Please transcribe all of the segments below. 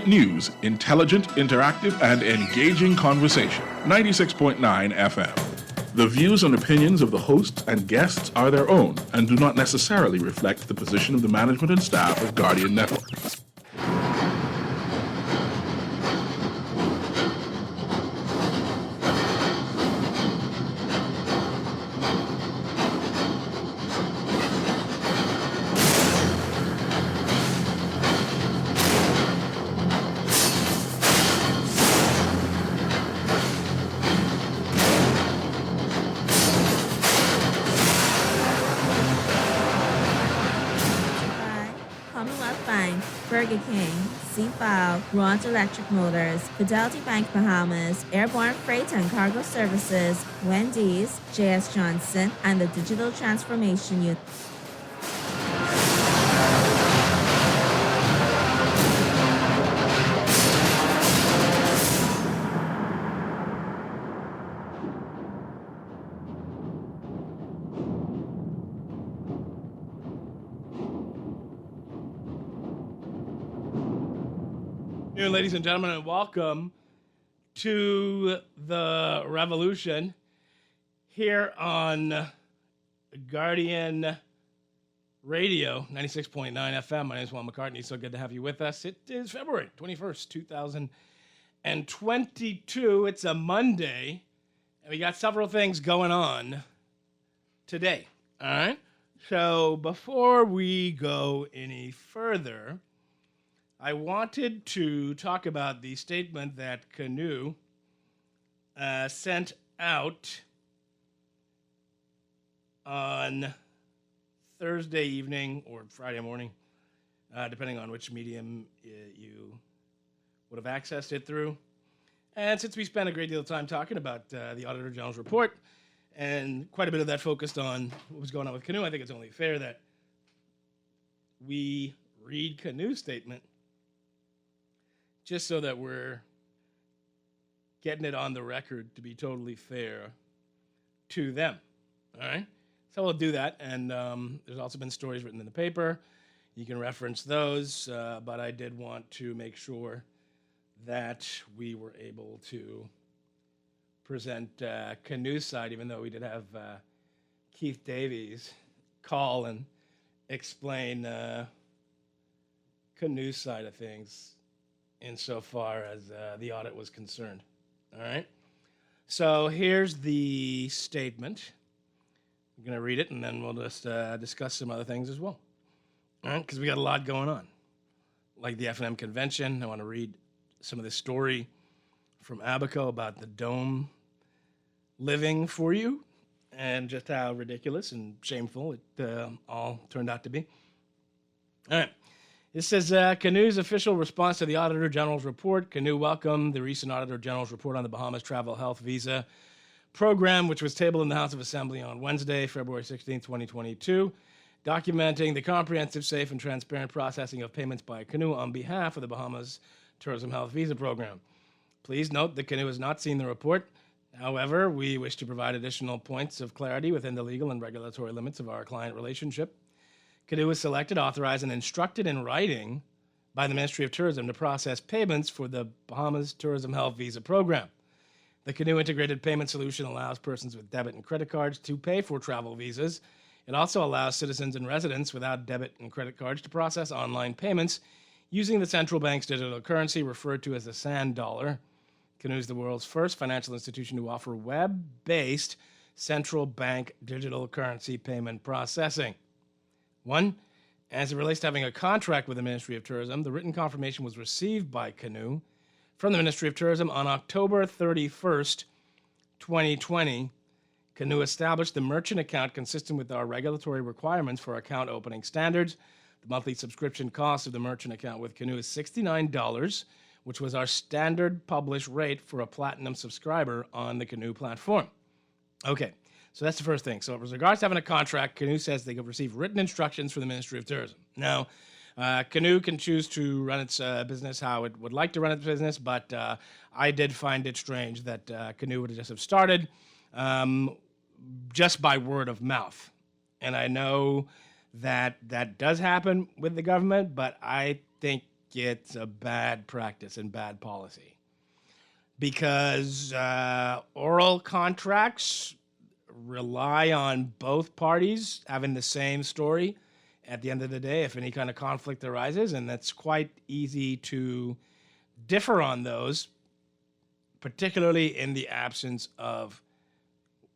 News, intelligent, interactive, and engaging conversation. 96.9 FM. The views and opinions of the hosts and guests are their own and do not necessarily reflect the position of the management and staff of Guardian Network. Burger King, C-File, Ron's Electric Motors, Fidelity Bank Bahamas, Airborne Freight and Cargo Services, Wendy's, J.S. Johnson, and the Digital Transformation Unit. Ladies and gentlemen, and welcome to the revolution here on Guardian Radio, 96.9 FM. My name is Juan McCartney. So good to have you with us. It is February 21st, 2022. It's a Monday, and we got several things going on today. All right? So before we go any further, I wanted to talk about the statement that Canoe sent out on Thursday evening or Friday morning, depending on which medium you would have accessed it through. And since we spent a great deal of time talking about the Auditor General's report, and quite a bit of that focused on what was going on with Canoe, I think it's only fair that we read Canoe's statement just so that we're getting it on the record to be totally fair to them, all right? So we'll do that, and there's also been stories written in the paper. You can reference those, but I did want to make sure that we were able to present Canoe's side, even though we did have Keith Davies call and explain Canoe's side of things insofar as the audit was concerned. All right? So here's the statement. I'm going to read it, and then we'll just discuss some other things as well. All right? Because we got a lot going on. Like the F&M convention, I want to read some of the story from Abaco about the dome living for you and just how ridiculous and shameful it all turned out to be. All right. This says, Canoe's official response to the Auditor General's report. Canoe welcomed the recent Auditor General's report on the Bahamas Travel Health Visa Program, which was tabled in the House of Assembly on Wednesday, February 16, 2022, documenting the comprehensive, safe, and transparent processing of payments by Canoe on behalf of the Bahamas Tourism Health Visa Program. Please note that Canoe has not seen the report. However, we wish to provide additional points of clarity within the legal and regulatory limits of our client relationship. Canoe was selected, authorized, and instructed in writing by the Ministry of Tourism to process payments for the Bahamas Tourism Health Visa Program. The Canoe integrated payment solution allows persons with debit and credit cards to pay for travel visas. It also allows citizens and residents without debit and credit cards to process online payments using the central bank's digital currency referred to as the sand dollar. Canoe is the world's first financial institution to offer web-based central bank digital currency payment processing. One, as it relates to having a contract with the Ministry of Tourism, the written confirmation was received by Canoe from the Ministry of Tourism on October 31st, 2020. Canoe established the merchant account consistent with our regulatory requirements for account opening standards. The monthly subscription cost of the merchant account with Canoe is $69, which was our standard published rate for a platinum subscriber on the Canoe platform. Okay. So that's the first thing. So with regards to having a contract, Canoe says they have received written instructions from the Ministry of Tourism. Now, Canoe can choose to run its business how it would like to run its business, but I did find it strange that Canoe would just have started just by word of mouth. And I know that that does happen with the government, but I think it's a bad practice and bad policy because oral contracts rely on both parties having the same story at the end of the day if any kind of conflict arises, and that's quite easy to differ on those, particularly in the absence of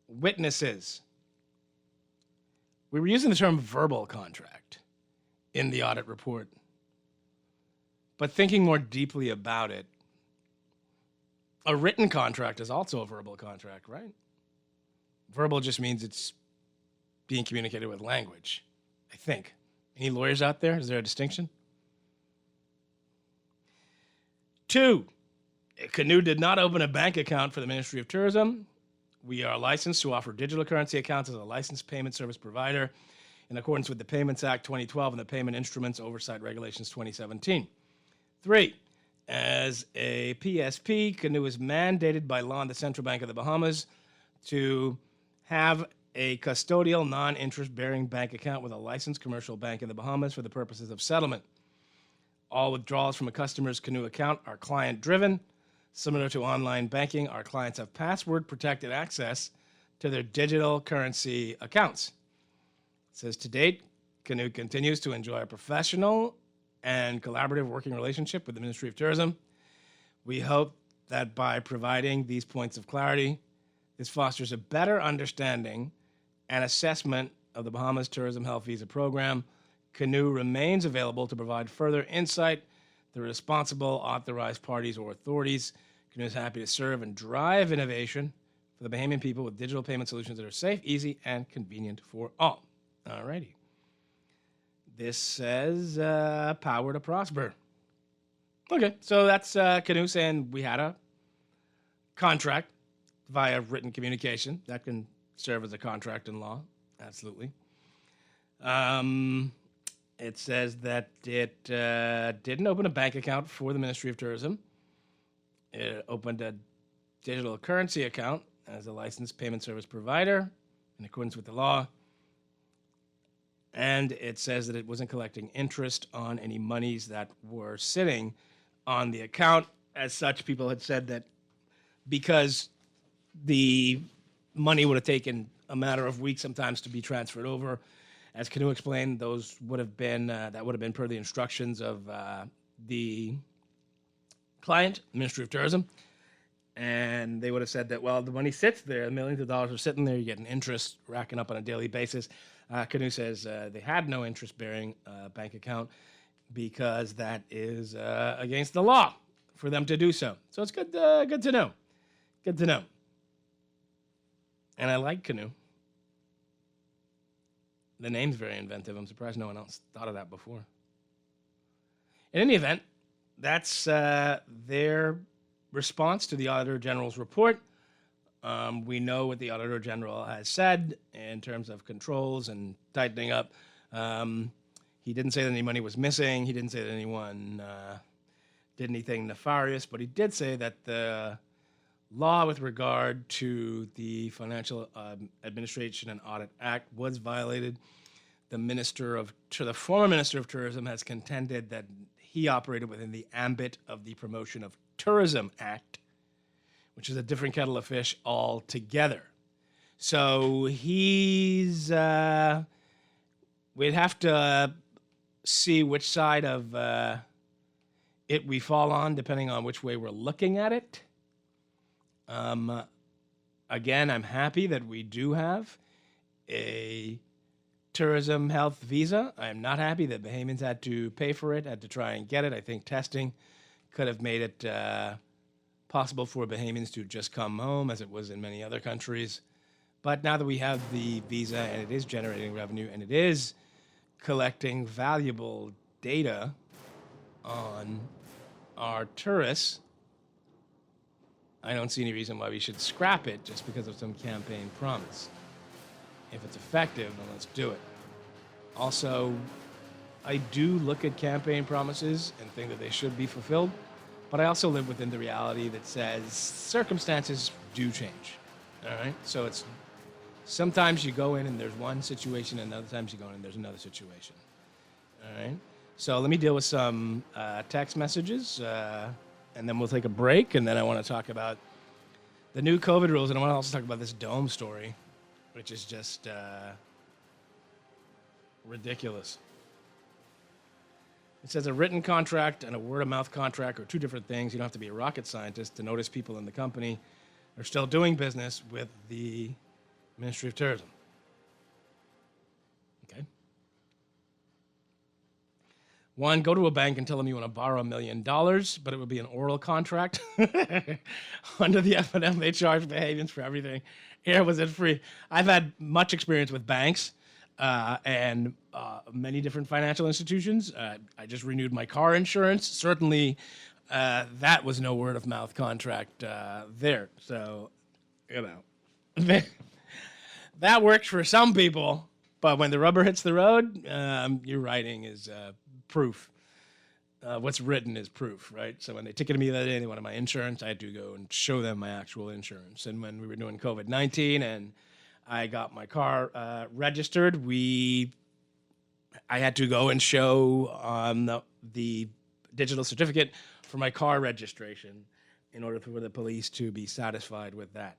witnesses. We were using the term verbal contract in the audit report, but thinking more deeply about it, a written contract is also a verbal contract, right? Verbal just means it's being communicated with language, I think. Any lawyers out there? Is there a distinction? 2, Canoe did not open a bank account for the Ministry of Tourism. We are licensed to offer digital currency accounts as a licensed payment service provider in accordance with the Payments Act 2012 and the Payment Instruments Oversight Regulations 2017. 3, as a PSP, Canoe is mandated by law in the Central Bank of the Bahamas to have a custodial non-interest-bearing bank account with a licensed commercial bank in the Bahamas for the purposes of settlement. All withdrawals from a customer's Canoe account are client-driven. Similar to online banking, our clients have password-protected access to their digital currency accounts. It says, to date, Canoe continues to enjoy a professional and collaborative working relationship with the Ministry of Tourism. We hope that by providing these points of clarity, this fosters a better understanding and assessment of the Bahamas Tourism Health Visa Program. Canoe remains available to provide further insight to responsible authorized parties or authorities. Canoe is happy to serve and drive innovation for the Bahamian people with digital payment solutions that are safe, easy, and convenient for all. All righty. This says power to prosper. Okay, so that's Canoe saying we had a contract via written communication. That can serve as a contract in law, absolutely. It says that it didn't open a bank account for the Ministry of Tourism. It opened a digital currency account as a licensed payment service provider in accordance with the law. And it says that it wasn't collecting interest on any monies that were sitting on the account. As such, people had said that because the money would have taken a matter of weeks sometimes to be transferred over, as Canoe explained, those would have been per the instructions of the client, Ministry of Tourism, and they would have said that, well, the money sits there, millions of dollars are sitting there, you get an interest racking up on a daily basis. Canoe says they had no interest-bearing bank account because that is against the law for them to do so. So it's good to know. Good to know. And I like Canoe. The name's very inventive. I'm surprised no one else thought of that before. In any event, that's their response to the Auditor General's report. We know what the Auditor General has said in terms of controls and tightening up. He didn't say that any money was missing. He didn't say that anyone did anything nefarious, but he did say that the law with regard to the Financial Administration and Audit Act was violated. The former Minister of Tourism has contended that he operated within the ambit of the Promotion of Tourism Act, which is a different kettle of fish altogether. So we'd have to see which side of it we fall on, depending on which way we're looking at it. Again, I'm happy that we do have a tourism health visa. I am not happy that Bahamians had to pay for it, had to try and get it. I think testing could have made it possible for Bahamians to just come home, as it was in many other countries. But now that we have the visa and it is generating revenue and it is collecting valuable data on our tourists, I don't see any reason why we should scrap it just because of some campaign promise. If it's effective, then let's do it. Also, I do look at campaign promises and think that they should be fulfilled, but I also live within the reality that says circumstances do change. All right? So it's sometimes you go in and there's one situation, and other times you go in and there's another situation. All right? So let me deal with some text messages, and then we'll take a break, and then I want to talk about the new COVID rules, and I want to also talk about this dome story, which is just ridiculous. It says a written contract and a word-of-mouth contract are two different things. You don't have to be a rocket scientist to notice people in the company are still doing business with the Ministry of Tourism. Okay. One, go to a bank and tell them you want to borrow $1 million, but it would be an oral contract. Under the F&M, they charge behaviors for everything. Here was it free. I've had much experience with banks and many different financial institutions. I just renewed my car insurance. Certainly, that was no word-of-mouth contract there. So, you know, that works for some people, but when the rubber hits the road, your writing is proof. What's written is proof, right? So when they ticketed me the other day, they wanted my insurance. I had to go and show them my actual insurance. And when we were doing COVID-19 and I got my car registered, I had to go and show the digital certificate for my car registration in order for the police to be satisfied with that.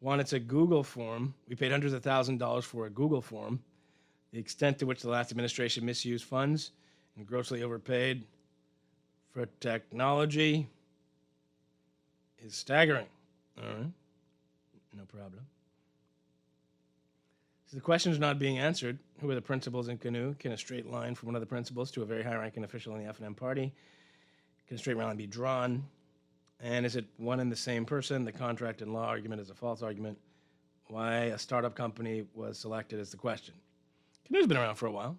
One, it's a Google form. We paid hundreds of thousands of dollars for a Google form. The extent to which the last administration misused funds and grossly overpaid for technology is staggering. All right. No problem. So the question is not being answered. Who are the principals in Canoe? Can a straight line from one of the principals to a very high-ranking official in the F&M party? Can a straight line be drawn? And is it one and the same person? The contract and law argument is a false argument. Why a startup company was selected is the question. Canoe's been around for a while.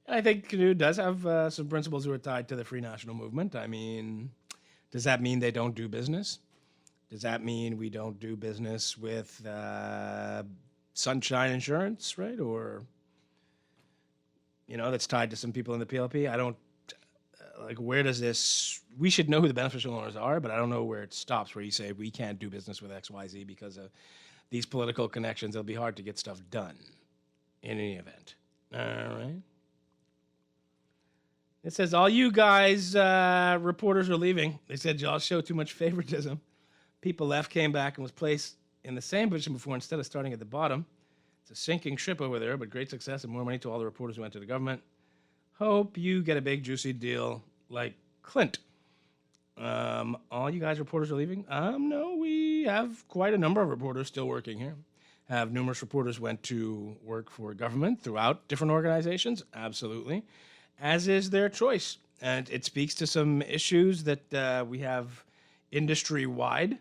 And I think Canoe does have some principles who are tied to the Free National Movement. I mean, does that mean they don't do business? Does that mean we don't do business with Sunshine Insurance, right? Or, you know, that's tied to some people in the PLP? I don't, like, where does this, we should know who the beneficial owners are, but I don't know where it stops, where you say we can't do business with XYZ because of these political connections. It'll be hard to get stuff done in any event. All right. It says, all you guys, reporters are leaving. They said y'all show too much favoritism. People left, came back, and was placed in the same position before instead of starting at the bottom. It's a sinking ship over there, but great success and more money to all the reporters who went to the government. Hope you get a big, juicy deal like Clint. All you guys reporters are leaving? No, we have quite a number of reporters still working here. Have numerous reporters went to work for government throughout different organizations? Absolutely. As is their choice. And it speaks to some issues that we have industry-wide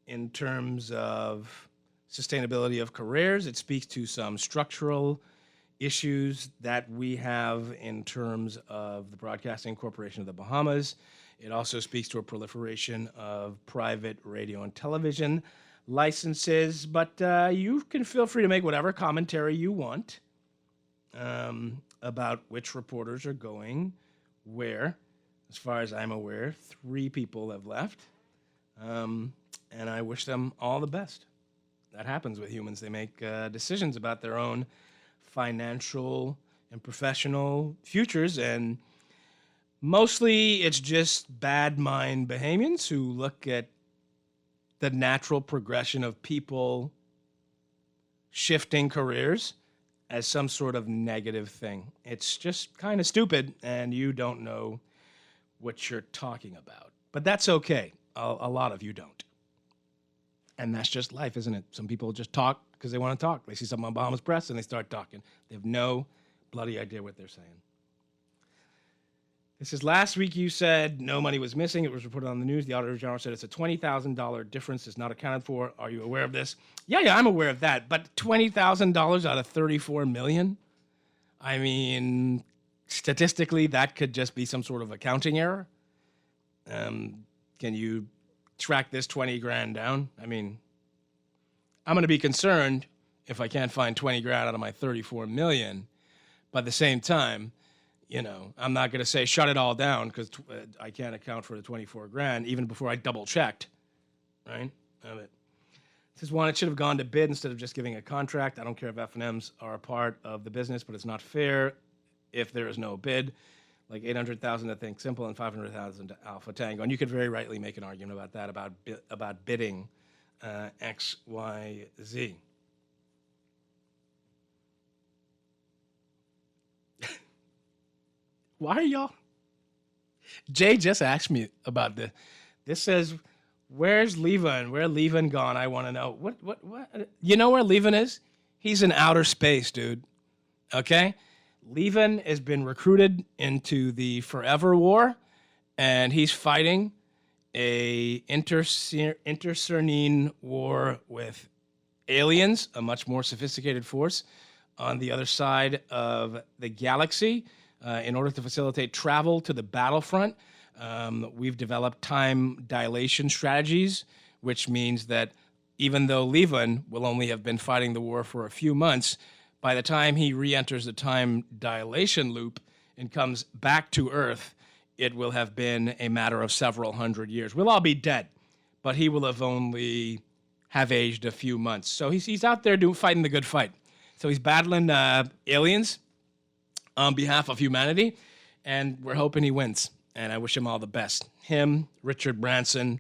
in terms of sustainability of careers. It speaks to some structural issues that we have in terms of the Broadcasting Corporation of the Bahamas. It also speaks to a proliferation of private radio and television licenses, but you can feel free to make whatever commentary you want about which reporters are going where. As far as I'm aware, 3 people have left, and I wish them all the best. That happens with humans. They make decisions about their own financial and professional futures, and mostly it's just bad mind Bahamians who look at the natural progression of people shifting careers as some sort of negative thing. It's just kind of stupid, and you don't know what you're talking about. But that's okay. A lot of you don't. And that's just life, isn't it? Some people just talk because they want to talk. They see something on Bahamas Press and they start talking. They have no bloody idea what they're saying. This is last week you said no money was missing. It was reported on the news. The Auditor General said it's a $20,000 difference is not accounted for. Are you aware of this? Yeah, I'm aware of that. But $20,000 out of $34 million? I mean, statistically, that could just be some sort of accounting error. Can you track this 20 grand down? I mean, I'm going to be concerned if I can't find 20 grand out of my 34 million. But at the same time, you know, I'm not going to say shut it all down because I can't account for the 24 grand even before I double checked, right? Of it. Says Juan, it should have gone to bid instead of just giving a contract. I don't care if F&Ms are a part of the business, but it's not fair if there is no bid. Like 800,000 to Think Simple and 500,000 to Alpha Tango. And you could very rightly make an argument about that, about bidding X, Y, Z. Why are y'all? Jay just asked me about this. This says, where's Levin? Where Levin gone? I want to know. What? You know where Levin is? He's in outer space, dude. Okay? Levin has been recruited into the Forever War, and he's fighting a intercernine war with aliens, a much more sophisticated force, on the other side of the galaxy. In order to facilitate travel to the battlefront, we've developed time dilation strategies, which means that even though Levin will only have been fighting the war for a few months, by the time he re-enters the time dilation loop and comes back to Earth, it will have been a matter of several hundred years. We'll all be dead, but he will have only have aged a few months. So he's out there fighting the good fight. So he's battling aliens on behalf of humanity, and we're hoping he wins. And I wish him all the best. Him, Richard Branson,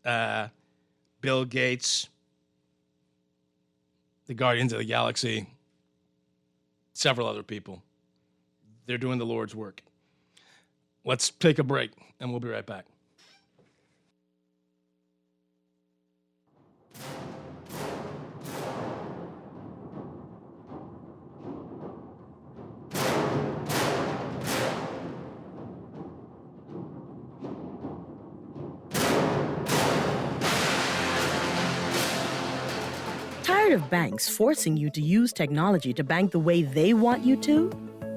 Bill Gates, the Guardians of the Galaxy, several other people. They're doing the Lord's work. Let's take a break, and we'll be right back. Tired of banks forcing you to use technology to bank the way they want you to?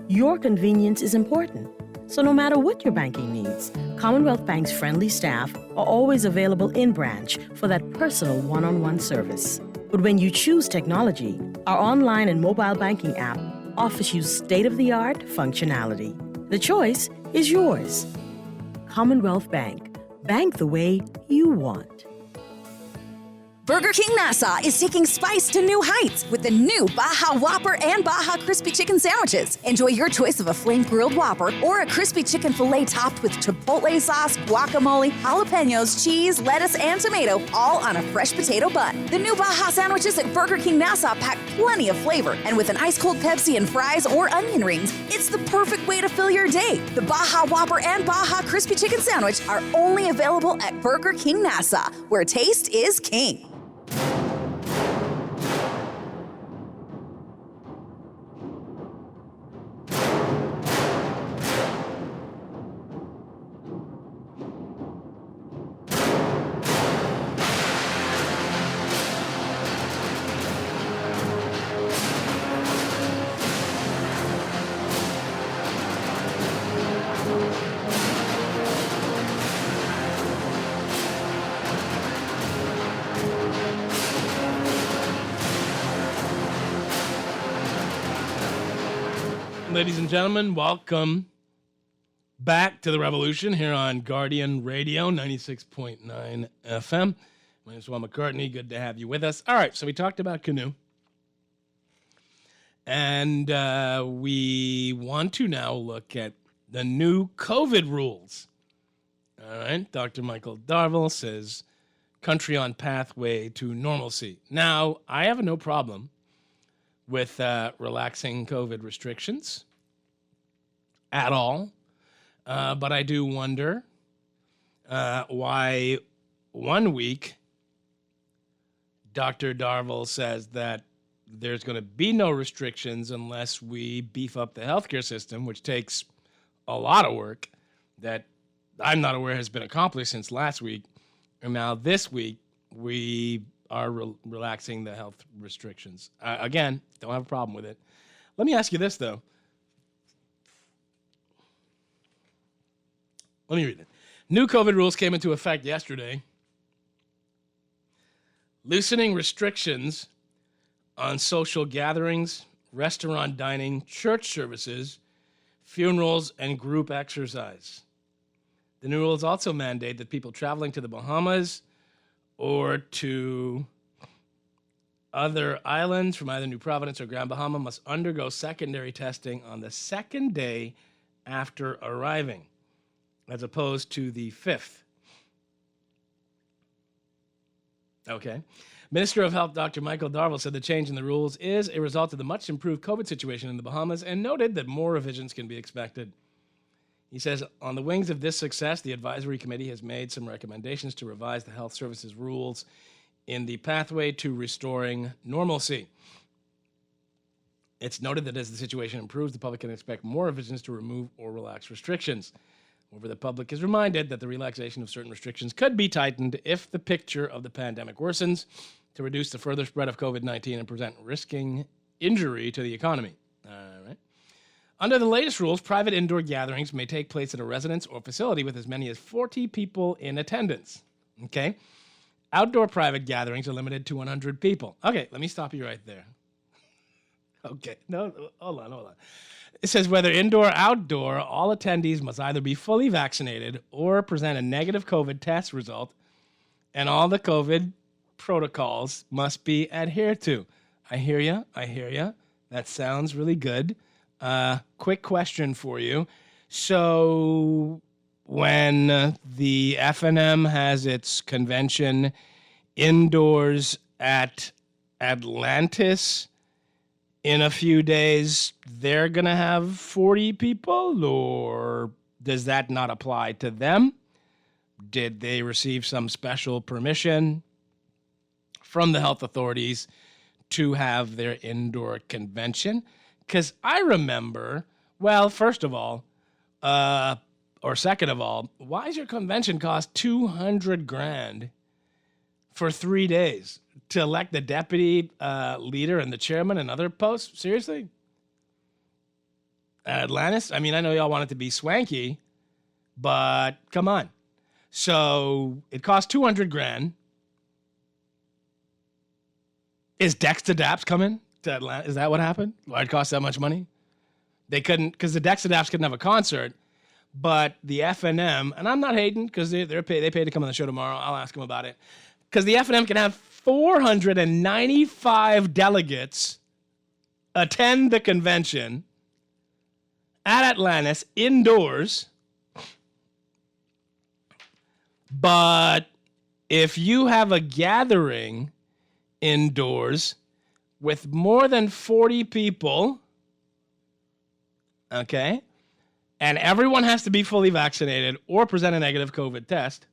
Your convenience is important. So no matter what your banking needs, Commonwealth Bank's friendly staff are always available in branch for that personal one-on-one service. But when you choose technology, our online and mobile banking app offers you state-of-the-art functionality. The choice is yours. Commonwealth Bank. Bank the way you want. Burger King Nassau is taking spice to new heights with the new Baja Whopper and Baja Crispy Chicken sandwiches. Enjoy your choice of a flame-grilled Whopper or a crispy chicken filet topped with chipotle sauce, guacamole, jalapenos, cheese, lettuce, and tomato, all on a fresh potato bun. The new Baja sandwiches at Burger King Nassau pack plenty of flavor, and with an ice-cold Pepsi and fries or onion rings, it's the perfect way to fill your day. The Baja Whopper and Baja Crispy Chicken sandwich are only available at Burger King Nassau, where taste is king. Ladies and gentlemen, welcome back to the revolution here on Guardian Radio 96.9 FM. My name is Juan McCartney. Good to have you with us. All right, so we talked about canoe. And we want to now look at the new COVID rules. All right, Dr. Michael Darville says, country on pathway to normalcy. Now, I have no problem with relaxing COVID restrictions at all. But I do wonder why 1 week Dr. Darville says that there's going to be no restrictions unless we beef up the healthcare system, which takes a lot of work that I'm not aware has been accomplished since last week. And now this week, we are relaxing the health restrictions. Again, don't have a problem with it. Let me ask you this, though. Let me read it. New COVID rules came into effect yesterday, loosening restrictions on social gatherings, restaurant dining, church services, funerals, and group exercise. The new rules also mandate that people traveling to the Bahamas or to Other islands from either New Providence or Grand Bahama must undergo secondary testing on the second day after arriving, as opposed to the 5th. Okay. Minister of Health Dr. Michael Darville said the change in the rules is a result of the much improved COVID situation in the Bahamas and noted that more revisions can be expected. He says, on the wings of this success, the advisory committee has made some recommendations to revise the health services rules in the pathway to restoring normalcy. It's noted that as the situation improves, the public can expect more revisions to remove or relax restrictions. However, the public is reminded that the relaxation of certain restrictions could be tightened if the picture of the pandemic worsens to reduce the further spread of COVID-19 and prevent risking injury to the economy. All right. Under the latest rules, private indoor gatherings may take place at a residence or facility with as many as 40 people in attendance. Okay? Outdoor private gatherings are limited to 100 people. Okay, let me stop you right there. Okay, no, hold on. It says whether indoor or outdoor, all attendees must either be fully vaccinated or present a negative COVID test result, and all the COVID protocols must be adhered to. I hear you. That sounds really good. Quick question for you. So when the FNM has its convention indoors at Atlantis in a few days, they're going to have 40 people, or does that not apply to them? Did they receive some special permission from the health authorities to have their indoor convention? Because I remember, well, first of all, or second of all, why does your convention cost $200,000 for 3 days to elect the deputy leader and the chairman and other posts? Seriously? Atlantis? I mean, I know y'all want it to be swanky, but come on. So it costs $200,000. Is Dex to Daps coming to Atlanta? Is that what happened? Why it cost that much money? They couldn't, because the Dex to Daps couldn't have a concert, but the FNM, and I'm not hating because they paid to come on the show tomorrow. I'll ask them about it. Because the FNM can have 495 delegates attend the convention at Atlantis indoors. But if you have a gathering indoors with more than 40 people, okay, and everyone has to be fully vaccinated or present a negative COVID test,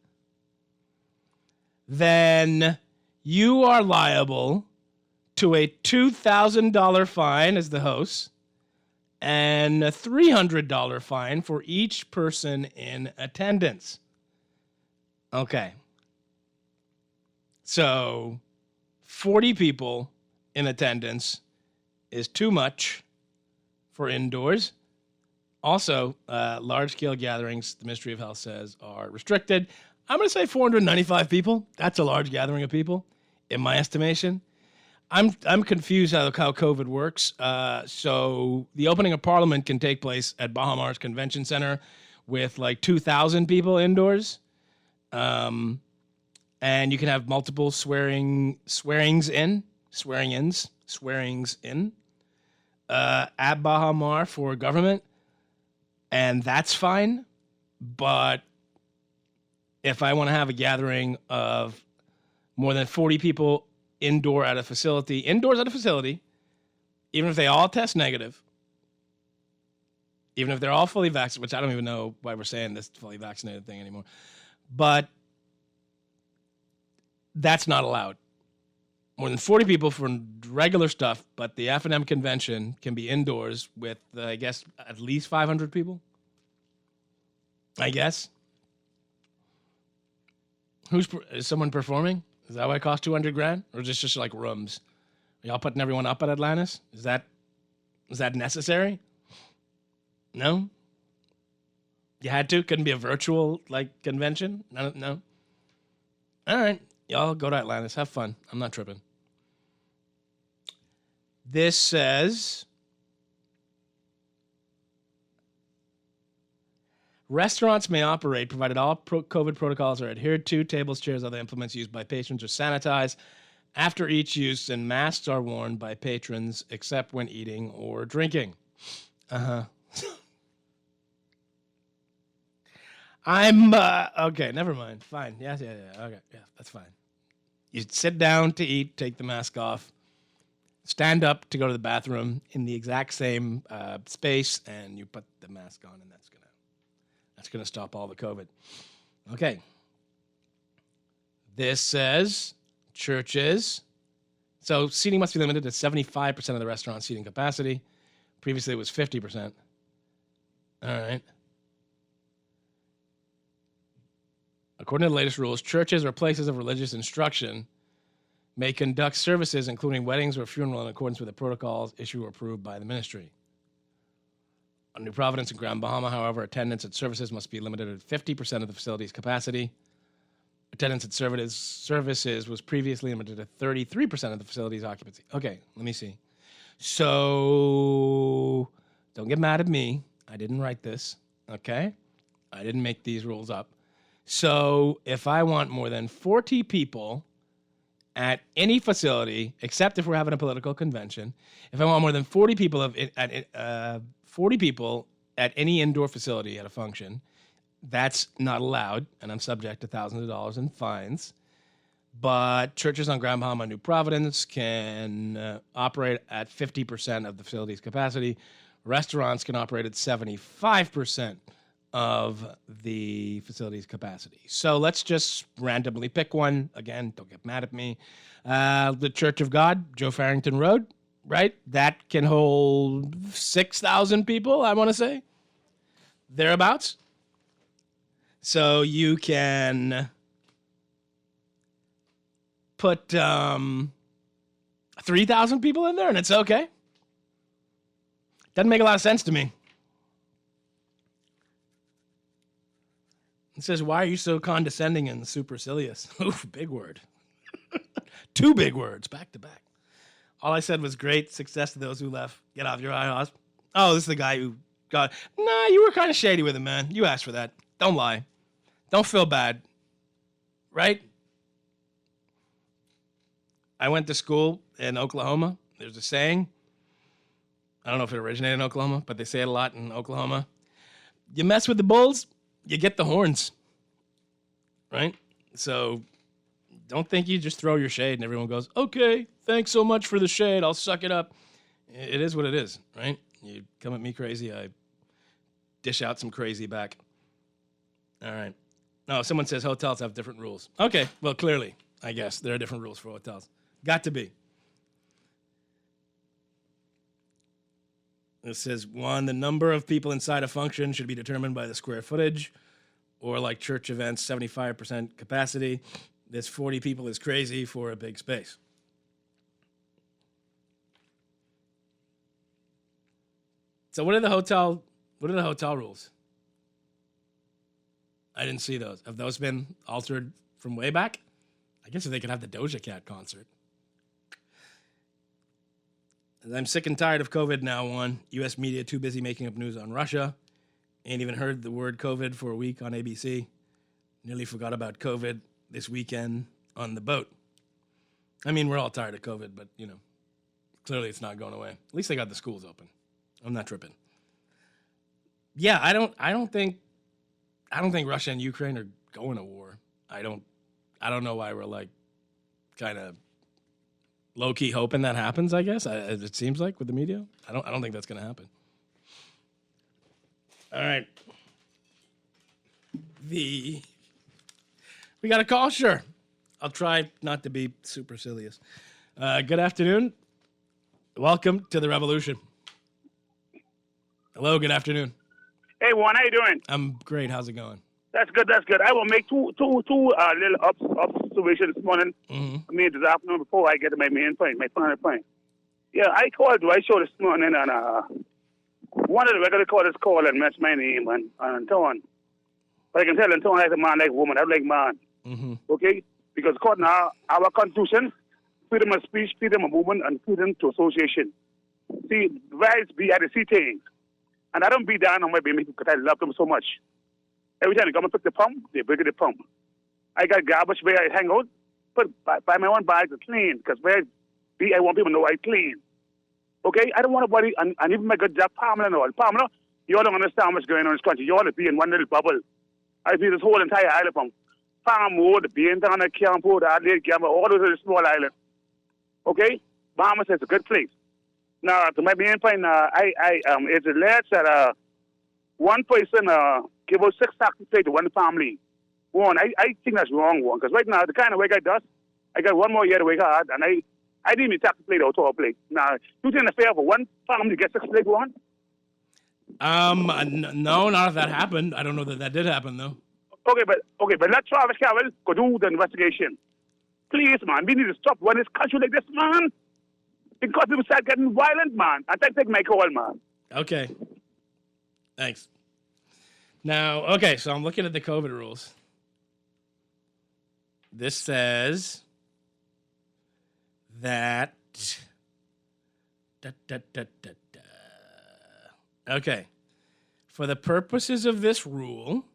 then you are liable to a $2,000 fine as the host and a $300 fine for each person in attendance. Okay. So 40 people in attendance is too much for indoors. Also, large-scale gatherings, the Ministry of Health says, are restricted. I'm going to say 495 people. That's a large gathering of people, in my estimation. I'm confused how COVID works. So the opening of Parliament can take place at Baha Mar's Convention Center with like 2,000 people indoors. And you can have multiple swearings in at Baha Mar for government. And that's fine. But if I want to have a gathering of more than 40 people indoors at a facility, even if they all test negative, even if they're all fully vaccinated, which I don't even know why we're saying this fully vaccinated thing anymore, but that's not allowed. More than 40 people for regular stuff, but the F&M convention can be indoors with, I guess, at least 500 people. I guess. Is someone performing? Is that why it costs $200,000? Or is this just like rooms? Are y'all putting everyone up at Atlantis? Is that necessary? No? You had to? Couldn't be a virtual like convention? No? All right. Y'all go to Atlantis. Have fun. I'm not tripping. This says, restaurants may operate provided all COVID protocols are adhered to. Tables, chairs, other implements used by patrons are sanitized after each use, and masks are worn by patrons except when eating or drinking. I'm, okay, never mind. Fine. Yeah. Okay, yeah, that's fine. You sit down to eat, take the mask off, stand up to go to the bathroom in the exact same space, and you put the mask on, and that's gonna stop all the COVID. Okay. This says churches. So seating must be limited to 75% of the restaurant seating capacity. Previously, it was 50%. All right. According to the latest rules, churches or places of religious instruction may conduct services, including weddings or funeral, in accordance with the protocols issued or approved by the ministry. On New Providence and Grand Bahama, however, attendance at services must be limited to 50% of the facility's capacity. Attendance at services was previously limited to 33% of the facility's occupancy. Okay, let me see. So, don't get mad at me. I didn't write this, okay? I didn't make these rules up. So, if I want more than 40 people at any facility, except if we're having a political convention, if I want more than 40 people at any indoor facility at a function, that's not allowed, and I'm subject to thousands of dollars in fines. But churches on Grand Bahama and New Providence can operate at 50% of the facility's capacity. Restaurants can operate at 75% of the facility's capacity. So let's just randomly pick one. Again, don't get mad at me. The Church of God, Joe Farrington Road, right? That can hold 6,000 people, I want to say. Thereabouts. So you can put 3,000 people in there and it's okay. Doesn't make a lot of sense to me. It says, why are you so condescending and supercilious? Oof, big word. 2 big words, back to back. All I said was great success to those who left. Get off your high horse. Oh, this is the guy who got... Nah, you were kind of shady with him, man. You asked for that. Don't lie. Don't feel bad. Right? I went to school in Oklahoma. There's a saying. I don't know if it originated in Oklahoma, but they say it a lot in Oklahoma. You mess with the bulls, you get the horns, right? So don't think you just throw your shade and everyone goes, okay, thanks so much for the shade. I'll suck it up. It is what it is, right? You come at me crazy, I dish out some crazy back. All right. No, someone says hotels have different rules. Okay, well, clearly, I guess there are different rules for hotels. Got to be. It says, 1, the number of people inside a function should be determined by the square footage, or like church events, 75% capacity. This 40 people is crazy for a big space. So what are the hotel rules? I didn't see those. Have those been altered from way back? I guess if they could have the Doja Cat concert. I'm sick and tired of COVID now, Juan. U.S. media too busy making up news on Russia. Ain't even heard the word COVID for a week on ABC. Nearly forgot about COVID this weekend on the boat. I mean, we're all tired of COVID, but, clearly it's not going away. At least they got the schools open. I'm not tripping. Yeah, I don't think Russia and Ukraine are going to war. I don't know why we're like kind of low-key hoping that happens, I guess. It seems like with the media. I don't think that's going to happen. All right. We got a call? Sure. I'll try not to be supercilious. Good afternoon. Welcome to the revolution. Hello, good afternoon. Hey, Juan, how you doing? I'm great. How's it going? That's good. I will make two little observations this morning. Mm-hmm. I mean, this afternoon before I get to my main point, my final point. Yeah, I called the show this morning, and one of the regular callers called and mentioned my name and Anton. But I can tell Anton like a man, like a woman. I like man. Mm-hmm. Okay? Because according to our Constitution, freedom of speech, freedom of movement, and freedom to association. See, rights be at the sea things. And I don't be down on my baby because I love them so much. Every time they come and pick the pump, they break the pump. I got garbage where I hang out, put buy my own bag to clean because I want people to know I clean. Okay, I don't want nobody, and even my good job, Pamela and all. Pamela, you all don't understand what's going on in this country. You all be in one little bubble. I see this whole entire island from Farmwood, Beantown, Campo, Adelaide, Gamma, all those little small islands. Okay, Bahamas is a good place. Now, to my main point, it's alleged that one person give out 6 taxi plates to one family. One, I think that's wrong, one, because right now, the kind of work I do, I got 1 more year to work hard, and I need me taxi plate out to a plate. Now, you think it's fair for one family to get 6 plates, one? No, not if that happened. I don't know that did happen, though. Okay, but let Travis Carroll go do the investigation. Please, man, we need to stop running this country like this, man. Because people start getting violent, man. I take my call, man. Okay. Thanks. Now, okay, so I'm looking at the COVID rules. This says that... Okay. For the purposes of this rule...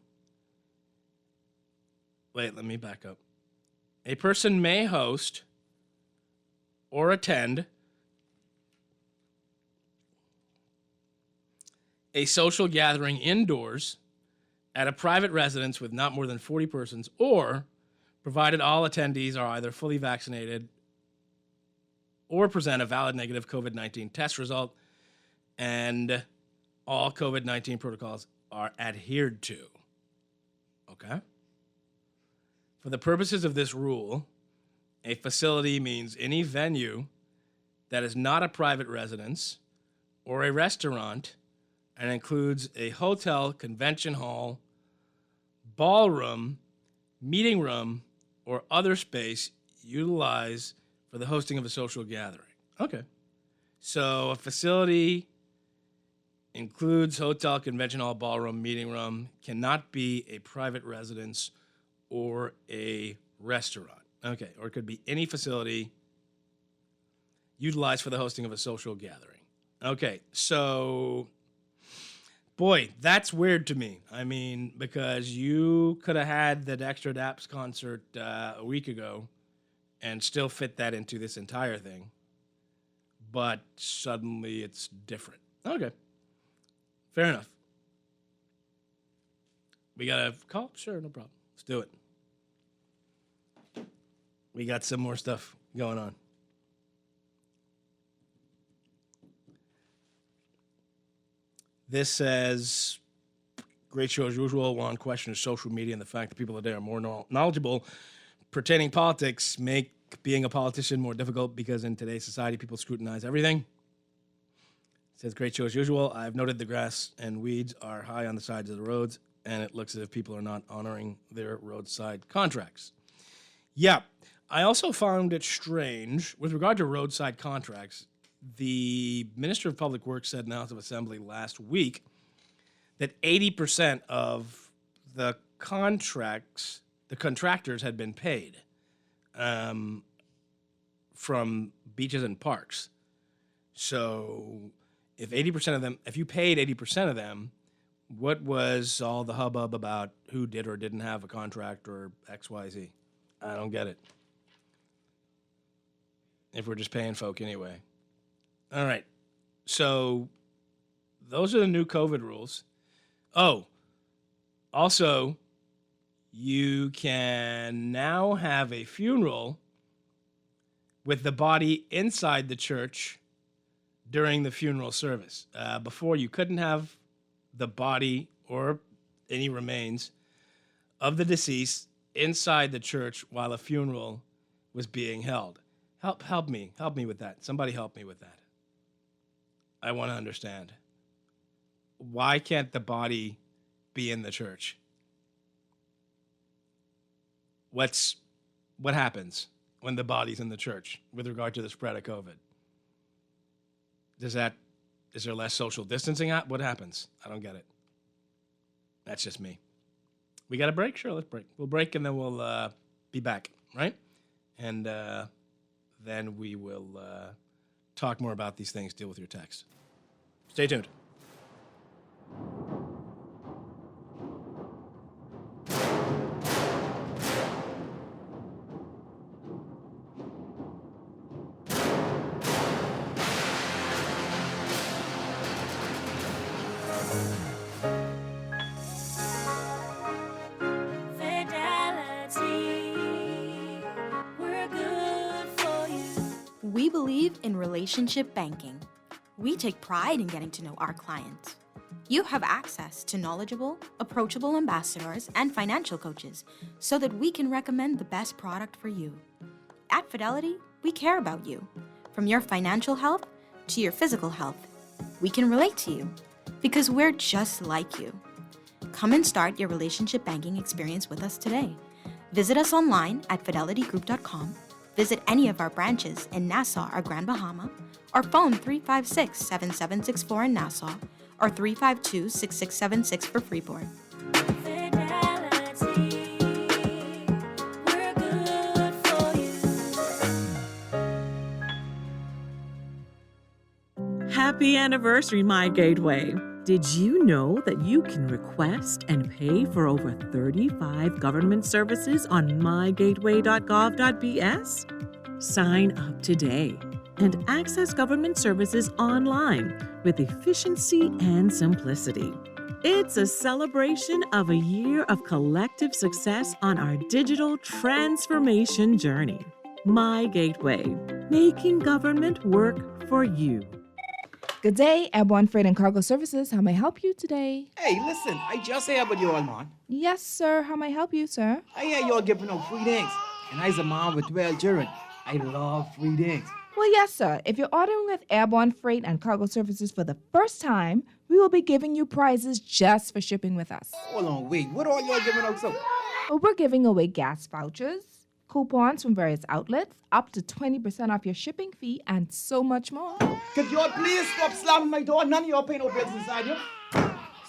Wait, let me back up. A person may host or attend a social gathering indoors at a private residence with not more than 40 persons, or provided all attendees are either fully vaccinated or present a valid negative COVID-19 test result, and all COVID-19 protocols are adhered to. Okay? For the purposes of this rule, a facility means any venue that is not a private residence or a restaurant and includes a hotel, convention hall, ballroom, meeting room, or other space utilized for the hosting of a social gathering. Okay. So a facility includes hotel, convention hall, ballroom, meeting room, cannot be a private residence or a restaurant. Okay, or it could be any facility utilized for the hosting of a social gathering. Okay, so, boy, that's weird to me. I mean, because you could have had the Dexter Daps concert a week ago and still fit that into this entire thing, but suddenly it's different. Okay, fair enough. We got a call? Sure, no problem. Let's do it. We got some more stuff going on. This says, great show as usual. One question is social media and the fact that people today are more knowledgeable pertaining politics make being a politician more difficult because in today's society, people scrutinize everything. It says, great show as usual. I've noted the grass and weeds are high on the sides of the roads, and it looks as if people are not honoring their roadside contracts. Yeah. I also found it strange, with regard to roadside contracts, the Minister of Public Works said in the House of Assembly last week that 80% of the contractors had been paid from beaches and parks. So if you paid 80% of them, what was all the hubbub about who did or didn't have a contract or XYZ? I don't get it. If we're just paying folk anyway. All right. So those are the new COVID rules. Oh, also, you can now have a funeral with the body inside the church during the funeral service. Before, you couldn't have the body or any remains of the deceased inside the church while a funeral was being held. Help me with that. Somebody help me with that. I want to understand. Why can't the body be in the church? What happens when the body's in the church with regard to the spread of COVID? Is there less social distancing? What happens? I don't get it. That's just me. We got a break? Sure, let's break. We'll break and then we'll be back, right? And then we will talk more about these things, deal with your text. Stay tuned. in relationship banking. We take pride in getting to know our clients. You have access to knowledgeable, approachable ambassadors and financial coaches so that we can recommend the best product for you. At Fidelity, we care about you. From your financial health to your physical health, we can relate to you because we're just like you. Come and start your relationship banking experience with us today. Visit us online at fidelitygroup.com, visit any of our branches in Nassau or Grand Bahama, or phone 356-7764 in Nassau or 352-6676 for Freeport. Happy anniversary, My Gateway. Did you know that you can request and pay for over 35 government services on mygateway.gov.bs? Sign up today and access government services online with efficiency and simplicity. It's a celebration of a year of collective success on our digital transformation journey. My Gateway, making government work for you. Good day, Airborne Freight and Cargo Services. How may I help you today? Hey, listen, I just heard about you all, man. Yes, sir. How may I help you, sir? I hear you all giving out free things. And I's a mom with 12 children. I love free things. Well, yes, sir. If you're ordering with Airborne Freight and Cargo Services for the first time, we will be giving you prizes just for shipping with us. Hold on, wait. What all y'all giving out so? Well, we're giving away gas vouchers, coupons from various outlets, up to 20% off your shipping fee, and so much more. Could y'all please stop slamming my door? None of y'all pay no bills inside you.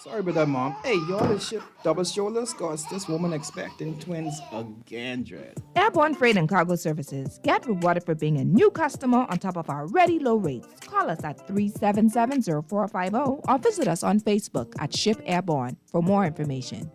Sorry about that, Mom. Hey, y'all is ship double shoulders cause this woman expecting twins again, Dread. Airborne Freight and Cargo Services. Get rewarded for being a new customer on top of our already low rates. Call us at 377-0450 or visit us on Facebook at Ship Airborne for more information.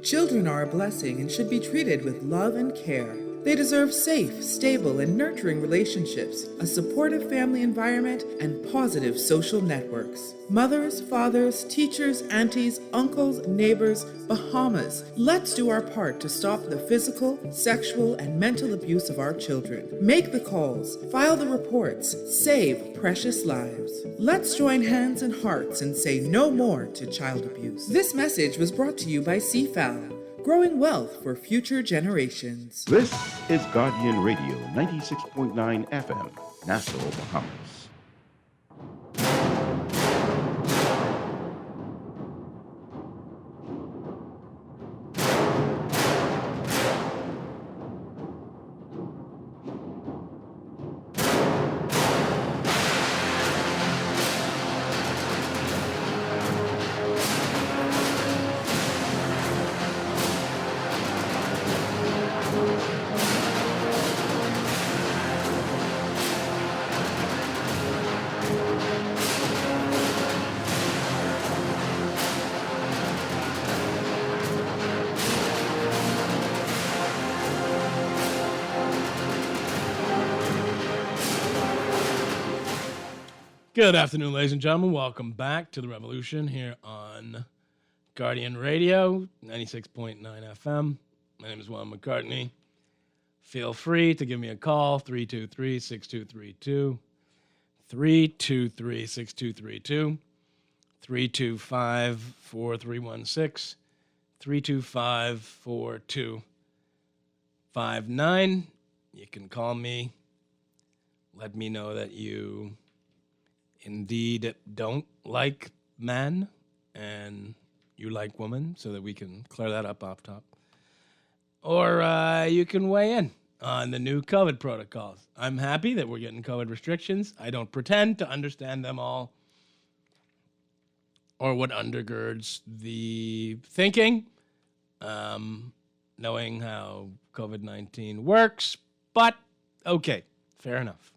Children are a blessing and should be treated with love and care. They deserve safe, stable, and nurturing relationships, a supportive family environment, and positive social networks. Mothers, fathers, teachers, aunties, uncles, neighbors, Bahamas, let's do our part to stop the physical, sexual, and mental abuse of our children. Make the calls, file the reports, save precious lives. Let's join hands and hearts and say no more to child abuse. This message was brought to you by CFAL, growing wealth for future generations. This is Guardian Radio 96.9 FM, Nassau, Bahamas. Good afternoon, ladies and gentlemen. Welcome back to the Revolution here on Guardian Radio, 96.9 FM. My name is Juan McCartney. Feel free to give me a call, 323-6232, 323-6232, 325-4316, 325-4259. You can call me. Let me know that you indeed don't like men and you like women so that we can clear that up off top. Or you can weigh in on the new COVID protocols. I'm happy that we're getting COVID restrictions. I don't pretend to understand them all or what undergirds the thinking, knowing how COVID-19 works, but okay, fair enough.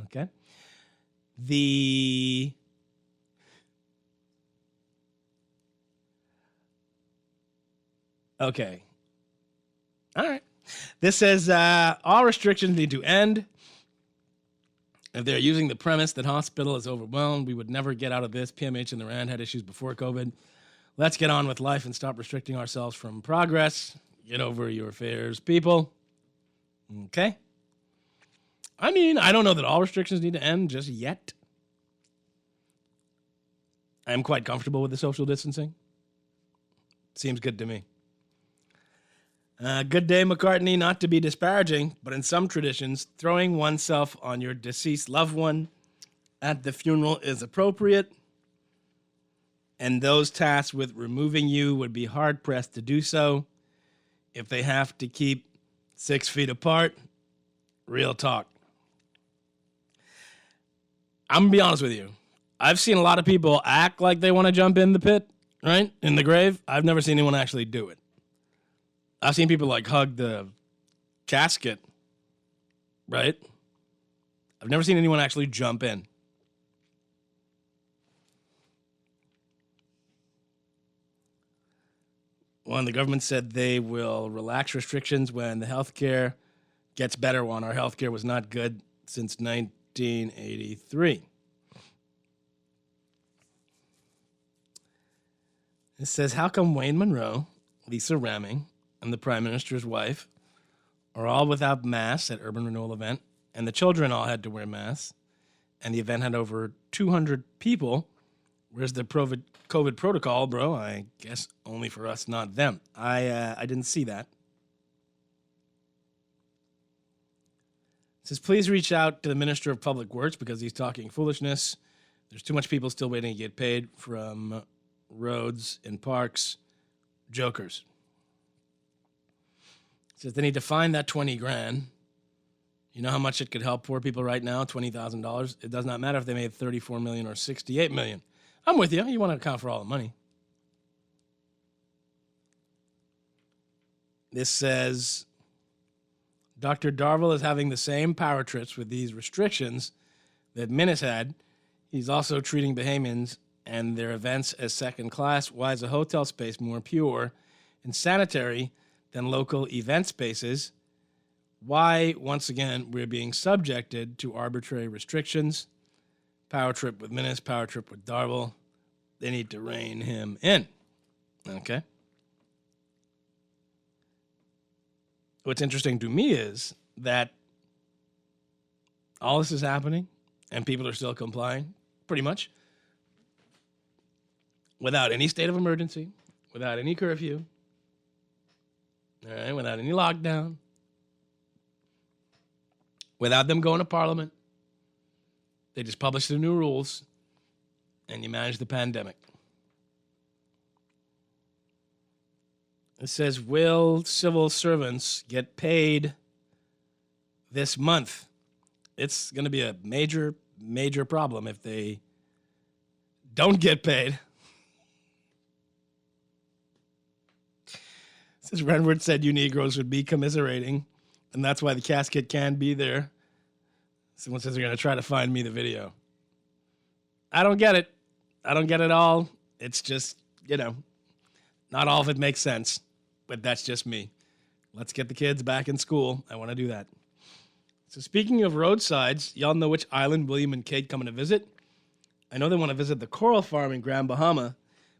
Okay. Okay. All right. This says all restrictions need to end. If they're using the premise that hospital is overwhelmed, we would never get out of this. PMH and the RAND had issues before COVID. Let's get on with life and stop restricting ourselves from progress. Get over your affairs, people. Okay. I mean, I don't know that all restrictions need to end just yet. I'm quite comfortable with the social distancing. Seems good to me. Good day, McCartney. Not to be disparaging, but in some traditions, throwing oneself on your deceased loved one at the funeral is appropriate, and those tasked with removing you would be hard-pressed to do so if they have to keep 6 feet apart. Real talk. I'm going to be honest with you. I've seen a lot of people act like they want to jump in the pit, right? In the grave. I've never seen anyone actually do it. I've seen people like hug the casket, right? I've never seen anyone actually jump in. Well, the government said they will relax restrictions when the healthcare gets better. Juan, our healthcare was not good since 1983. It says, how come Wayne Monroe, Lisa Ramming, and the Prime Minister's wife are all without masks at Urban Renewal event, and the children all had to wear masks, and the event had over 200 people? Where's the COVID protocol, bro? I guess only for us, not them. I didn't see that. It says, please reach out to the Minister of Public Works because he's talking foolishness. There's too much people still waiting to get paid from roads and parks. Jokers. It says they need to find that 20 grand. You know how much it could help poor people right now? $20,000. It does not matter if they made 34 million or 68 million. I'm with you. You want to account for all the money. This says Dr. Darville is having the same power trips with these restrictions that Minnis had. He's also treating Bahamians and their events as second class. Why is a hotel space more pure and sanitary than local event spaces? Why, once again, we're being subjected to arbitrary restrictions. Power trip with Minnis, power trip with Darville. They need to rein him in. Okay. What's interesting to me is that all this is happening and people are still complying, pretty much, without any state of emergency, without any curfew, all right, without any lockdown, without them going to Parliament. They just publish the new rules, and you manage the pandemic. It says, will civil servants get paid this month? It's going to be a major, major problem if they don't get paid. It says, Renward said you Negroes would be commiserating, and that's why the casket can be there. Someone says they're going to try to find me the video. I don't get it. I don't get it all. It's just, not all of it makes sense. But that's just me. Let's get the kids back in school. I want to do that. So speaking of roadsides, y'all know which island William and Kate coming to visit? I know they want to visit the Coral Farm in Grand Bahama,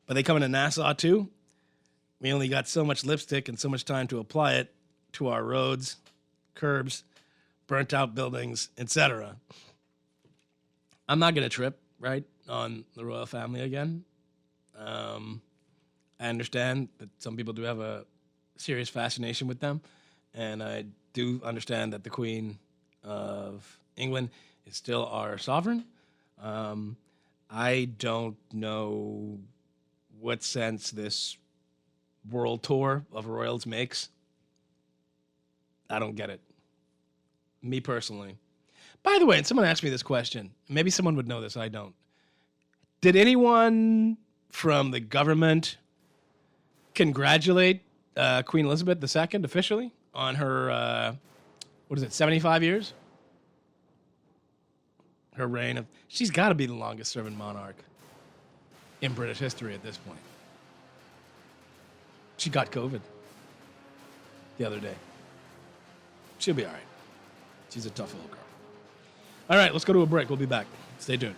but they coming to Nassau too? We only got so much lipstick and so much time to apply it to our roads, curbs, burnt out buildings, etc. I'm not going to trip, right, on the royal family again. I understand that some people do have a serious fascination with them, and I do understand that the Queen of England is still our sovereign. I don't know what sense this world tour of royals makes. I don't get it. Me personally. By the way, and someone asked me this question. Maybe someone would know this. I don't. Did anyone from the government congratulate Queen Elizabeth II officially on her, 75 years? Her reign of... She's got to be the longest serving monarch in British history at this point. She got COVID the other day. She'll be all right. She's a tough little girl. All right, let's go to a break. We'll be back. Stay tuned.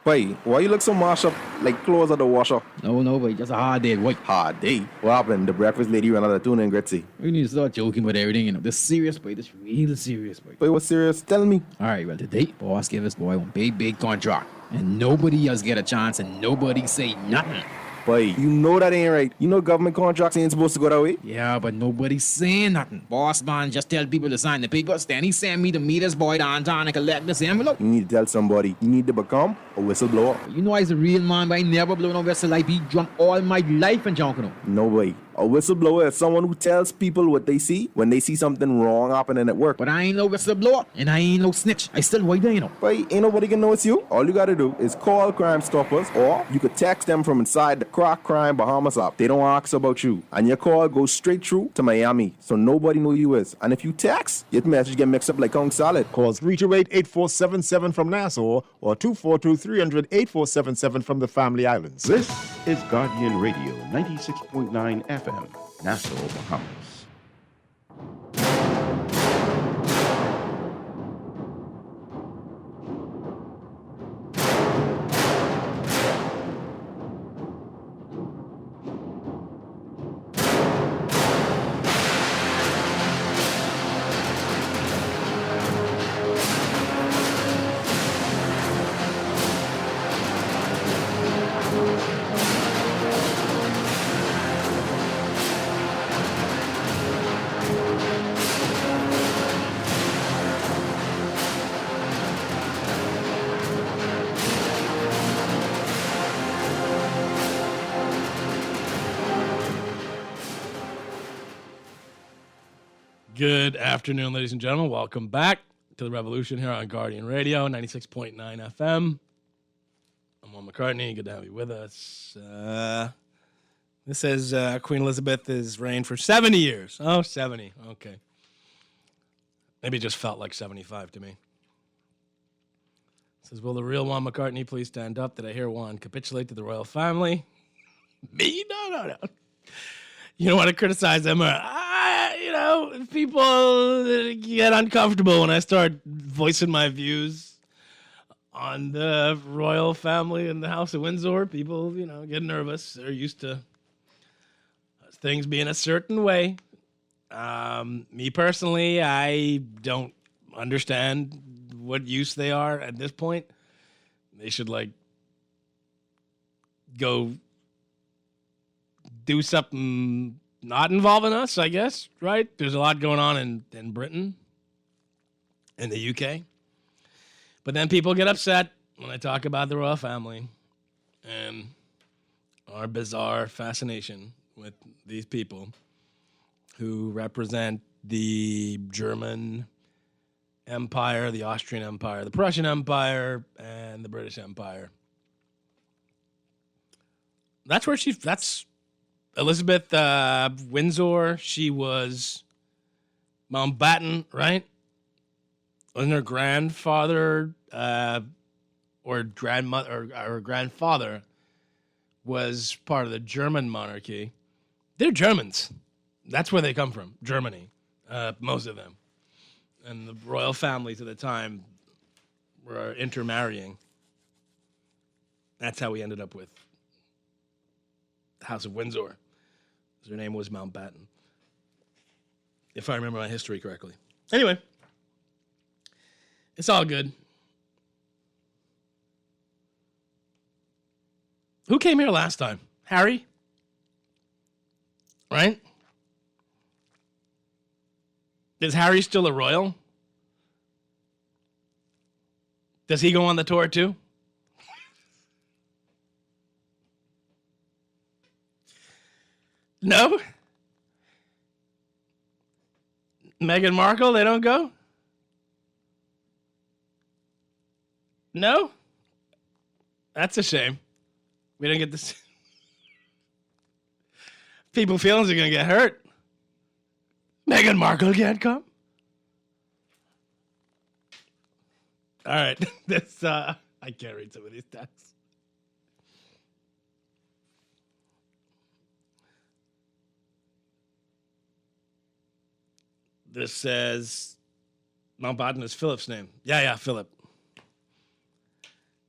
Boy, why you look so mashed up like clothes at the washer? No, boy, just a hard day at work. Hard day? What happened? The breakfast lady ran out of tuna and gritty. We need to start joking about everything, you know. This serious, boy. This real serious, boy. Boy, what's serious? Tell me. All right, well, today, boss gave us, boy, one big contract. And nobody else get a chance and nobody say nothing. Boy, you know that ain't right. You know government contracts ain't supposed to go that way. Yeah, but nobody's saying nothing. Boss man just tell people to sign the papers. Then he send me to meet this boy downtown and collect this envelope. You need to tell somebody. You need to become a whistleblower. You know I's a real man, but I never blow no whistle. I be drunk all my life and junking them. No way. A whistleblower is someone who tells people what they see when they see something wrong happening at work. But I ain't no whistleblower, and I ain't no snitch. I still right there, you know. But ain't nobody can know it's you. All you gotta do is call Crime Stoppers, or you could text them from inside the Crack Crime Bahamas app. They don't ask about you. And your call goes straight through to Miami, so nobody know you is. And if you text, your message get mixed up like Kong Salad. Call 328-8477 from Nassau, or 242-300-8477 from the Family Islands. This is Guardian Radio, 96.9 FM, Nassau, Bahamas. Good afternoon, ladies and gentlemen. Welcome back to the Revolution here on Guardian Radio, 96.9 FM. I'm Juan McCartney. Good to have you with us. This says Queen Elizabeth is reigned for 70 years. Oh, 70. Okay. Maybe it just felt like 75 to me. It says, will the real Juan McCartney please stand up? Did I hear Juan capitulate to the royal family? Me? No. You don't want to criticize them, or people get uncomfortable when I start voicing my views on the royal family and the House of Windsor. People, get nervous. They're used to things being a certain way. Me personally, I don't understand what use they are at this point. They should go do something not involving us, I guess, right? There's a lot going on in Britain, in the UK. But then people get upset when I talk about the royal family and our bizarre fascination with these people who represent the German Empire, the Austrian Empire, the Prussian Empire, and the British Empire. That's Elizabeth Windsor. She was Mountbatten, right? Wasn't her grandfather or grandmother or grandfather was part of the German monarchy? They're Germans. That's where they come from, Germany, most of them. And the royal families at the time were intermarrying. That's how we ended up with the House of Windsor. Her name was Mountbatten, if I remember my history correctly. Anyway, it's all good. Who came here last time? Harry? Right? Is Harry still a royal? Does he go on the tour too? No? Meghan Markle, they don't go? No? That's a shame. We don't get this. People's feelings are going to get hurt. Meghan Markle can't come? All right. I can't read some of these texts. This says Mountbatten is Philip's name. Yeah, Philip.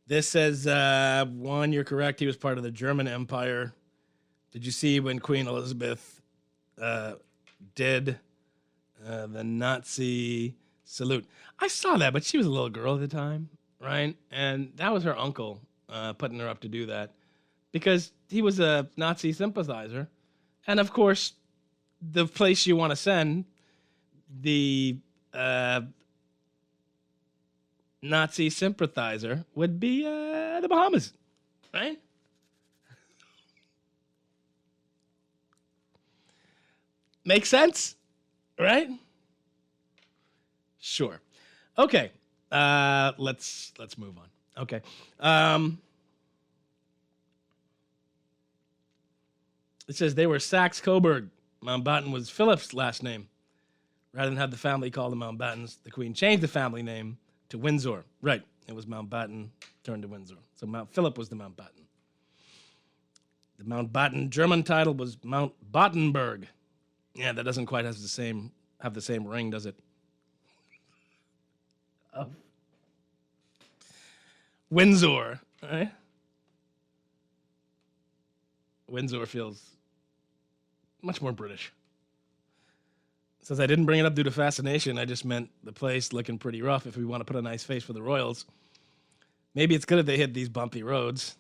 This says, Juan, you're correct. He was part of the German Empire. Did you see when Queen Elizabeth did the Nazi salute? I saw that, but she was a little girl at the time, right? And that was her uncle putting her up to do that because he was a Nazi sympathizer. And, of course, the place you want to send the Nazi sympathizer would be the Bahamas, right? Make sense, right? Sure. Okay. Let's move on. Okay. It says they were Saxe-Coburg. Mountbatten was Philip's last name. Rather than have the family called the Mountbattens, the Queen changed the family name to Windsor. Right. It was Mountbatten turned to Windsor. So Mount Philip was the Mountbatten. The Mountbatten German title was Mount Battenberg. Yeah, that doesn't quite have the same ring, does it? Oh. Windsor, right? Windsor feels much more British. Since I didn't bring it up due to fascination, I just meant the place looking pretty rough if we want to put a nice face for the royals. Maybe it's good if they hit these bumpy roads.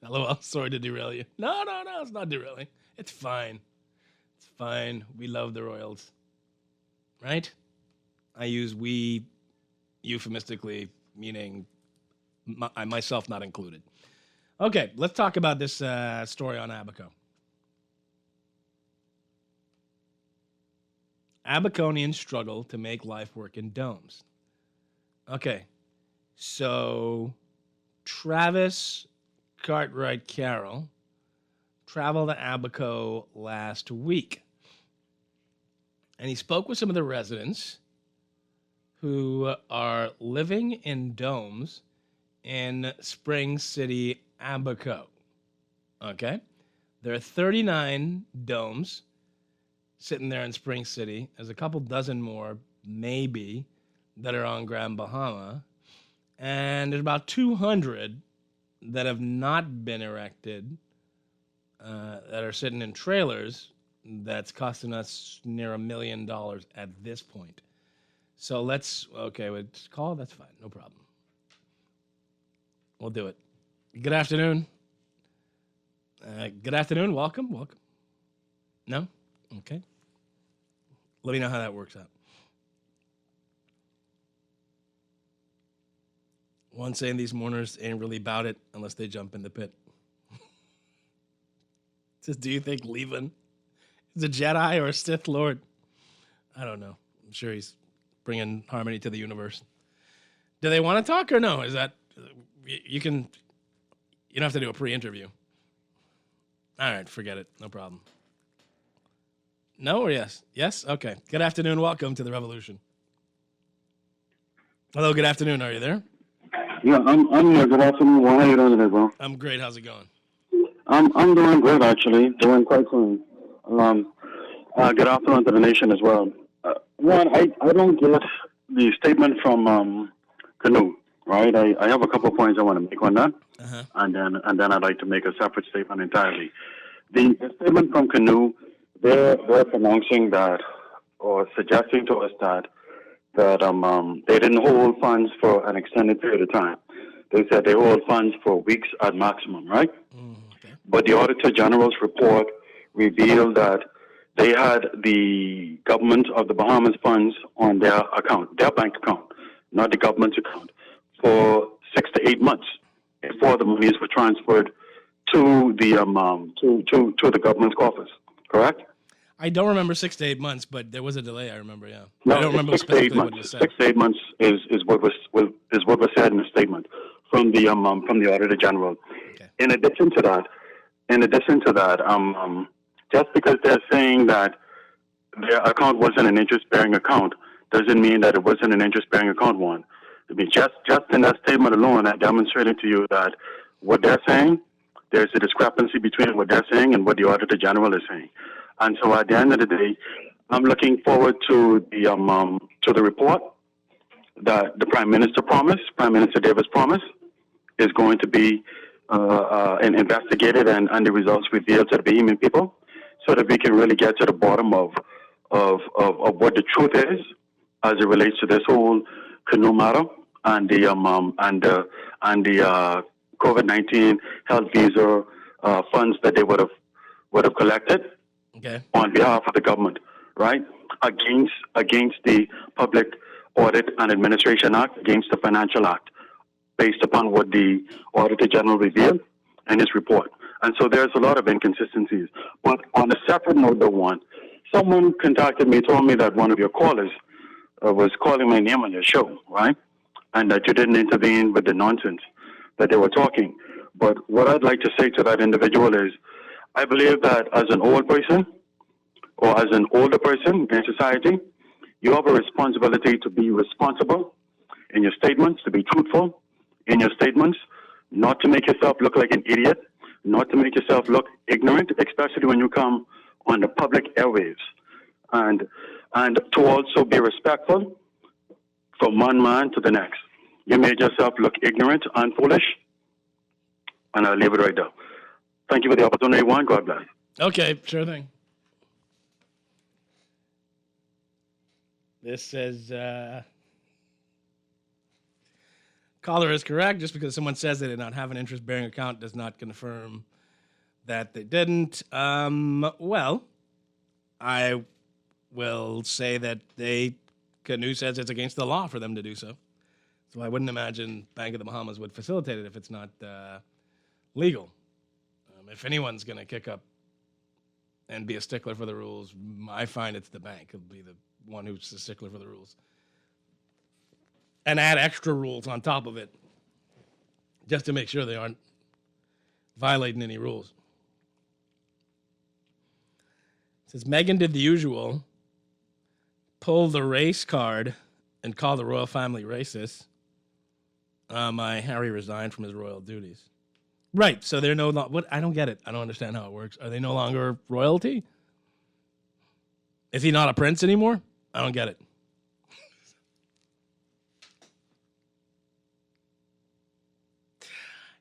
LOL, sorry to derail you. No, it's not derailing. It's fine. It's fine. We love the royals. Right? I use we euphemistically, meaning myself not included. Okay, let's talk about this story on Abaco. Abaconians struggle to make life work in domes. Okay, so Travis Cartwright Carroll traveled to Abaco last week. And he spoke with some of the residents who are living in domes in Spring City, Abaco. Okay? There are 39 domes sitting there in Spring City. There's a couple dozen more, maybe, that are on Grand Bahama. And there's about 200 that have not been erected, that are sitting in trailers, that's costing us near $1 million at this point. So let's call, that's fine, no problem. We'll do it. Good afternoon. Welcome. No? Okay. Let me know how that works out. One saying these mourners ain't really about it unless they jump in the pit. Says, do you think Levan is a Jedi or a Sith Lord? I don't know. I'm sure he's bringing harmony to the universe. Do they want to talk or no? Is that you don't have to do a pre-interview. All right, forget it. No problem. No or yes? Yes? Okay. Good afternoon. Welcome to the Revolution. Hello, good afternoon. Are you there? Yeah, I'm here. Good afternoon. How are you doing today, bro? I'm great. How's it going? I'm doing great, actually. Doing quite fine. Good afternoon to the nation as well. One, I don't get the statement from Canoe, right? I have a couple of points I want to make on that, and then I'd like to make a separate statement entirely. The statement from Canoe, they're pronouncing that or suggesting to us that they didn't hold funds for an extended period of time. They said they hold funds for weeks at maximum, right? Okay. But the Auditor General's report revealed that they had the government of the Bahamas funds on their account, their bank account, not the government's account, for 6 to 8 months before the monies were transferred to the to the government's coffers. Correct? I don't remember 6 to 8 months, but there was a delay. I remember, yeah. No, I don't remember specifically what was said. 6 to 8 months is what was said in the statement from the Auditor General. Okay. In addition to that, just because they're saying that their account wasn't an interest-bearing account doesn't mean that it wasn't an interest-bearing account one. I mean, just in that statement alone, I demonstrated to you that what they're saying, there's a discrepancy between what they're saying and what the Auditor General is saying. And so at the end of the day, I'm looking forward to the report that the Prime Minister Davis promised, is going to be investigated and the results revealed to the Bahamian people, so that we can really get to the bottom of what the truth is as it relates to this whole canoe matter and the COVID-19 health visa funds that they would have collected on behalf of the government, right? Against the Public Audit and Administration Act, against the Financial Act, based upon what the Auditor General revealed in his report. And so there's a lot of inconsistencies. But on a separate note, though, Juan, someone contacted me, told me that one of your callers was calling my name on your show, right? And that you didn't intervene with the nonsense that they were talking. But what I'd like to say to that individual is, I believe that as an old person, or as an older person in society, you have a responsibility to be responsible in your statements, to be truthful in your statements, not to make yourself look like an idiot, not to make yourself look ignorant, especially when you come on the public airwaves, and to also be respectful from one man to the next. You made yourself look ignorant and foolish, and I'll leave it right there. Thank you for the opportunity, Juan. God bless. Okay, sure thing. This says, caller is correct. Just because someone says they did not have an interest-bearing account does not confirm that they didn't. Well, I will say that Canoe says it's against the law for them to do so. So I wouldn't imagine Bank of the Bahamas would facilitate it if it's not legal. If anyone's going to kick up and be a stickler for the rules, I find it's the bank. It'll be the one who's a stickler for the rules. And add extra rules on top of it just to make sure they aren't violating any rules. It says, Megan did the usual, pull the race card and call the royal family racist. My Harry resigned from his royal duties. Right, so they're no longer... What? I don't get it. I don't understand how it works. Are they no longer royalty? Is he not a prince anymore? I don't get it.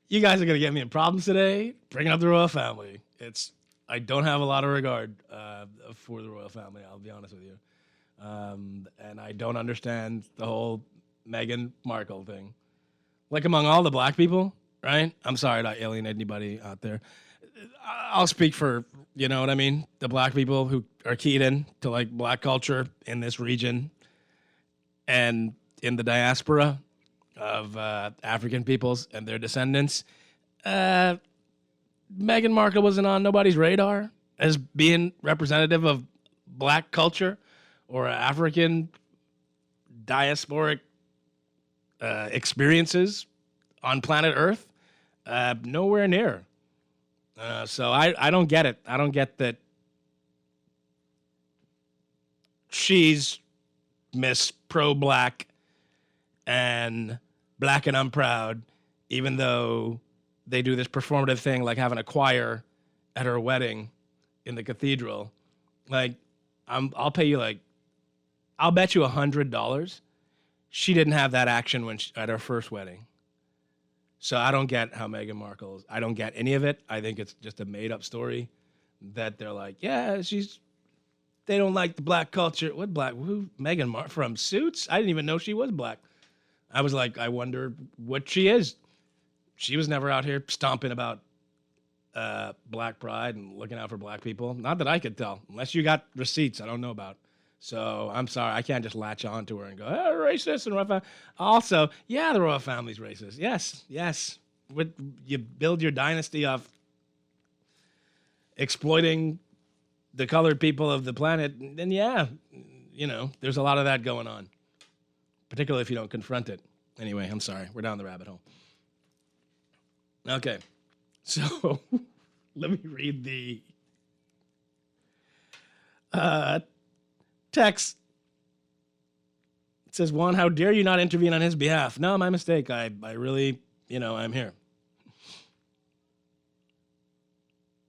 You guys are going to get me in problems today, bringing up the royal family. I don't have a lot of regard for the royal family, I'll be honest with you. And I don't understand the whole Meghan Markle thing. Like among all the black people, right? I'm sorry to alienate anybody out there. I'll speak for, you know what I mean? The black people who are keyed in to like black culture in this region and in the diaspora of African peoples and their descendants. Meghan Markle wasn't on nobody's radar as being representative of black culture or African diasporic experiences on planet Earth. Nowhere near. So I don't get it. I don't get that she's Miss Pro-Black and Black and I'm Proud, even though they do this performative thing like having a choir at her wedding in the cathedral. Like, I'll pay you I'll bet you $100 she didn't have that action at her first wedding. So I don't get how Meghan Markle I don't get any of it. I think it's just a made-up story that they're like, yeah, they don't like the black culture. What black? Who? Meghan Markle from Suits? I didn't even know she was black. I was like, I wonder what she is. She was never out here stomping about black pride and looking out for black people. Not that I could tell, unless you got receipts I don't know about. So I'm sorry, I can't just latch on to her and go, racist and rough. Also, yeah, the royal family's racist. Yes. You build your dynasty off exploiting the colored people of the planet, then yeah, there's a lot of that going on, particularly if you don't confront it. Anyway, I'm sorry, we're down the rabbit hole. Okay, so let me read the text. It says, Juan, how dare you not intervene on his behalf? No, my mistake. I really, I'm here.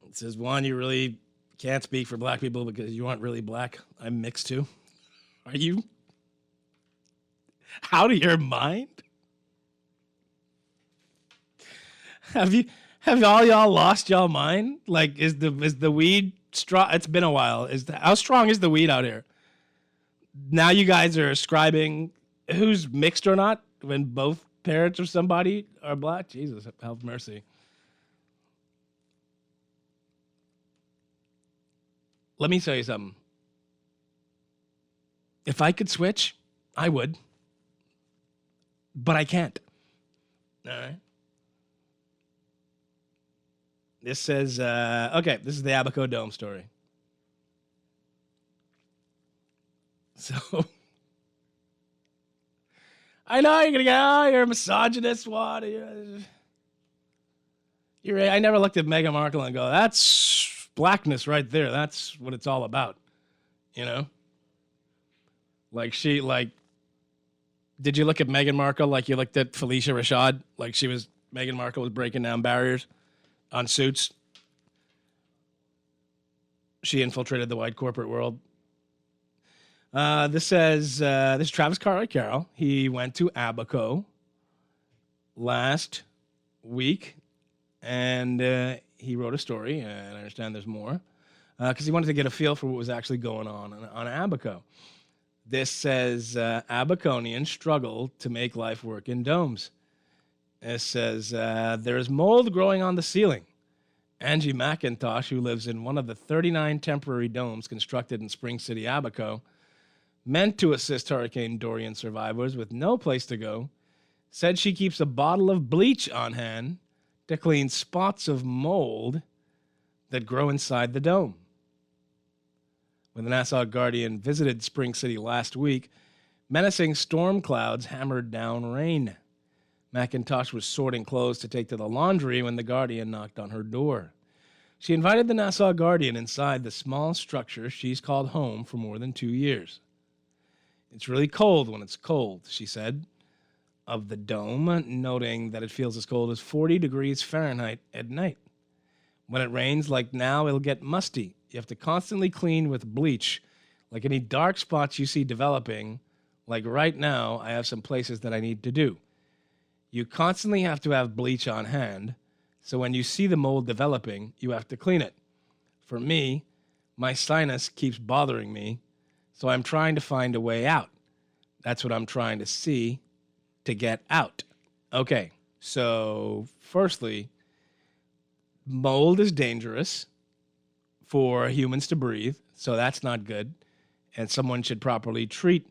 It says, Juan, you really can't speak for black people because you aren't really black. I'm mixed too. Are you out of your mind? Have all y'all lost y'all mind? Like, is the weed strong? It's been a while. How strong is the weed out here? Now you guys are ascribing who's mixed or not when both parents or somebody are black. Jesus, have mercy. Let me tell you something. If I could switch, I would. But I can't. All right. This says, okay, this is the Abaco Dome story. So, I know you're going to go, you're a misogynist, what? I never looked at Meghan Markle and go, that's blackness right there. That's what it's all about. You know? Like, did you look at Meghan Markle like you looked at Felicia Rashad? Like Meghan Markle was breaking down barriers on Suits. She infiltrated the white corporate world. This says, this is Travis Carroll. He went to Abaco last week, and he wrote a story, and I understand there's more, because he wanted to get a feel for what was actually going on Abaco. This says, Abaconians struggle to make life work in domes. It says, there is mold growing on the ceiling. Angie McIntosh, who lives in one of the 39 temporary domes constructed in Spring City, Abaco, meant to assist Hurricane Dorian survivors with no place to go, said she keeps a bottle of bleach on hand to clean spots of mold that grow inside the dome. When the Nassau Guardian visited Spring City last week, menacing storm clouds hammered down rain. McIntosh was sorting clothes to take to the laundry when the Guardian knocked on her door. She invited the Nassau Guardian inside the small structure she's called home for more than 2 years. It's really cold when it's cold, she said, of the dome, noting that it feels as cold as 40 degrees Fahrenheit at night. When it rains, like now, it'll get musty. You have to constantly clean with bleach. Like any dark spots you see developing, like right now, I have some places that I need to do. You constantly have to have bleach on hand, so when you see the mold developing, you have to clean it. For me, my sinus keeps bothering me, so I'm trying to find a way out. That's what I'm trying to see to get out. Okay, so firstly, mold is dangerous for humans to breathe, so that's not good, and someone should properly treat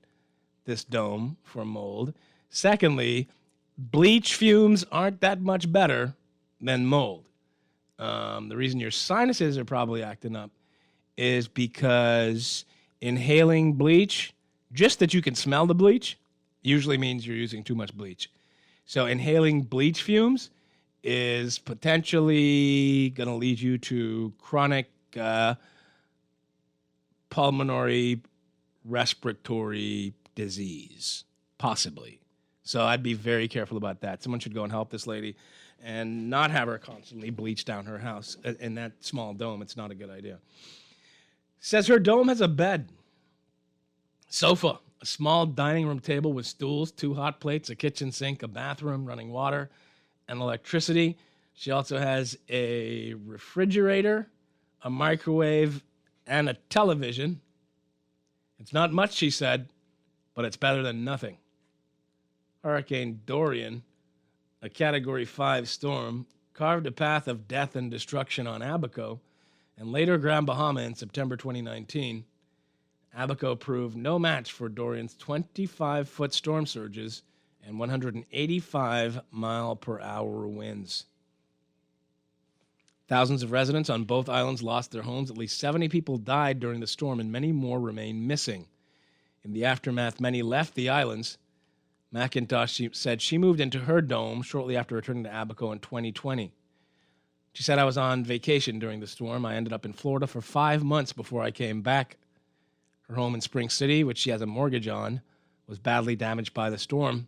this dome for mold. Secondly, bleach fumes aren't that much better than mold. The reason your sinuses are probably acting up is because inhaling bleach, just that you can smell the bleach, usually means you're using too much bleach. So inhaling bleach fumes is potentially going to lead you to chronic pulmonary respiratory disease, possibly. So I'd be very careful about that. Someone should go and help this lady and not have her constantly bleach down her house in that small dome. It's not a good idea. Says her dome has a bed, sofa, a small dining room table with stools, 2 hot plates, a kitchen sink, a bathroom, running water, and electricity. She also has a refrigerator, a microwave, and a television. It's not much, she said, but it's better than nothing. Hurricane Dorian, a Category 5 storm, carved a path of death and destruction on Abaco, and later Grand Bahama in September 2019. Abaco proved no match for Dorian's 25-foot storm surges and 185-mile-per-hour winds. Thousands of residents on both islands lost their homes. At least 70 people died during the storm, and many more remain missing. In the aftermath, many left the islands. McIntosh said she moved into her dome shortly after returning to Abaco in 2020. She said, I was on vacation during the storm. I ended up in Florida for 5 months before I came back. Her home in Spring City, which she has a mortgage on, was badly damaged by the storm.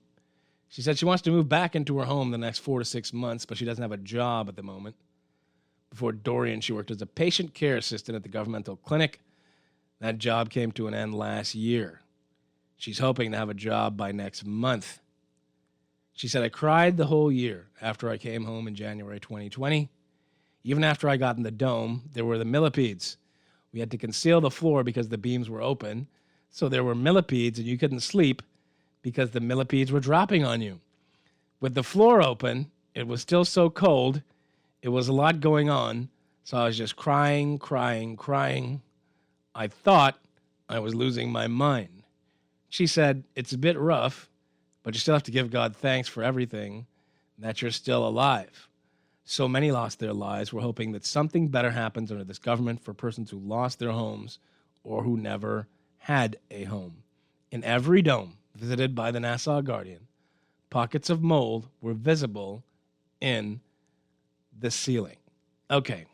She said she wants to move back into her home the next 4 to 6 months, but she doesn't have a job at the moment. Before Dorian, she worked as a patient care assistant at the governmental clinic. That job came to an end last year. She's hoping to have a job by next month. She said, I cried the whole year after I came home in January 2020. Even after I got in the dome, there were the millipedes. We had to conceal the floor because the beams were open. So there were millipedes and you couldn't sleep because the millipedes were dropping on you. With the floor open, it was still so cold. It was a lot going on. So I was just crying. I thought I was losing my mind. She said, it's a bit rough, but you still have to give God thanks for everything, that you're still alive. So many lost their lives. We're hoping that something better happens under this government for persons who lost their homes or who never had a home. In every dome visited by the Nassau Guardian, pockets of mold were visible in the ceiling. Okay.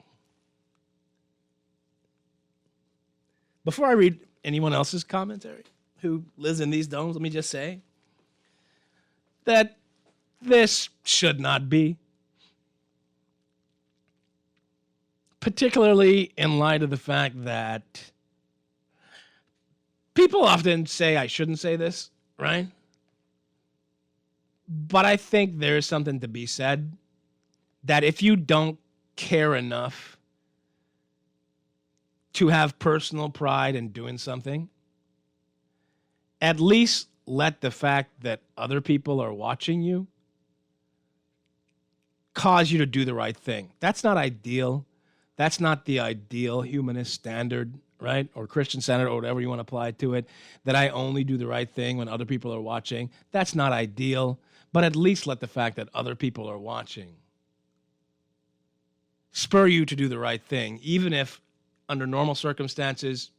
Before I read anyone else's commentary who lives in these domes, let me just say that this should not be. Particularly in light of the fact that people often say I shouldn't say this, right? But I think there's something to be said that if you don't care enough to have personal pride in doing something, at least let the fact that other people are watching you cause you to do the right thing. That's not ideal. That's not the ideal humanist standard, right? Or Christian standard, or whatever you want to apply to it, that I only do the right thing when other people are watching. That's not ideal, but at least let the fact that other people are watching spur you to do the right thing, even if under normal circumstances,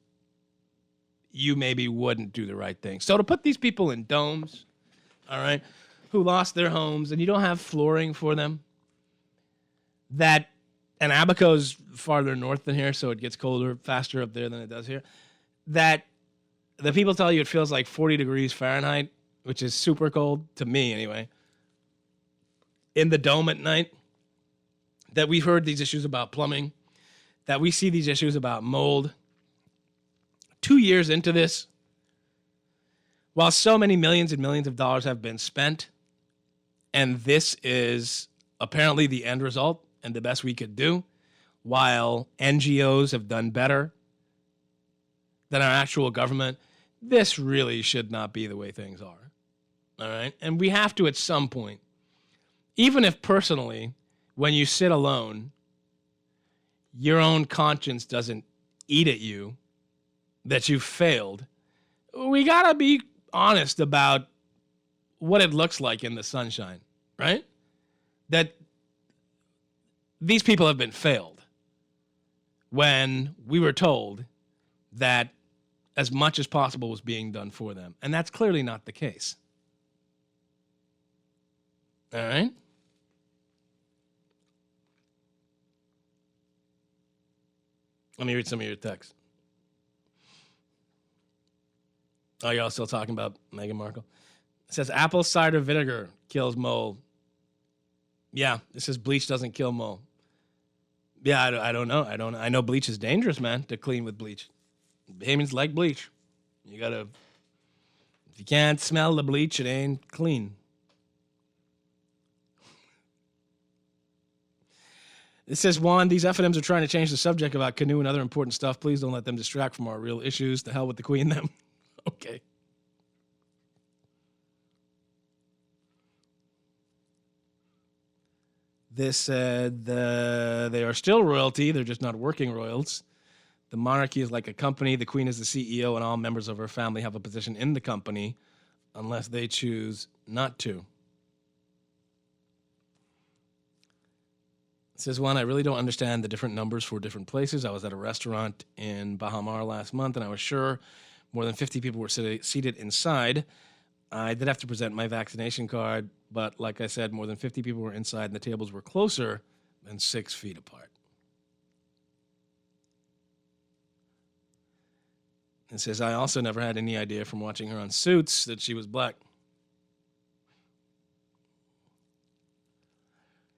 you maybe wouldn't do the right thing. So to put these people in domes, all right, who lost their homes and you don't have flooring for them, and Abaco's farther north than here, so it gets colder faster up there than it does here, that the people tell you it feels like 40 degrees Fahrenheit, which is super cold, to me anyway, in the dome at night, that we've heard these issues about plumbing, that we see these issues about mold. 2 years into this, while so many millions and millions of dollars have been spent, and this is apparently the end result and the best we could do, while NGOs have done better than our actual government, this really should not be the way things are. All right? And we have to at some point, even if personally, when you sit alone, your own conscience doesn't eat at you that you've failed, we got to be honest about what it looks like in the sunshine, right? That these people have been failed when we were told that as much as possible was being done for them. And that's clearly not the case. All right? Let me read some of your texts. Oh, you're all still talking about Meghan Markle? It says apple cider vinegar kills mold. Yeah, it says bleach doesn't kill mold. Yeah, I don't know. I know bleach is dangerous, man, to clean with bleach. Bahamians like bleach. You gotta, if you can't smell the bleach, it ain't clean. It says, Juan, these FNMs are trying to change the subject about canoe and other important stuff. Please don't let them distract from our real issues. To hell with the Queen, them. Okay. This said they are still royalty. They're just not working royals. The monarchy is like a company. The Queen is the CEO, and all members of her family have a position in the company unless they choose not to. It says, Juan, I really don't understand the different numbers for different places. I was at a restaurant in Bahamar last month, and I was sure more than 50 people were seated inside. I did have to present my vaccination card, but like I said, more than 50 people were inside, and the tables were closer than 6 feet apart. It says, I also never had any idea from watching her on Suits that she was black.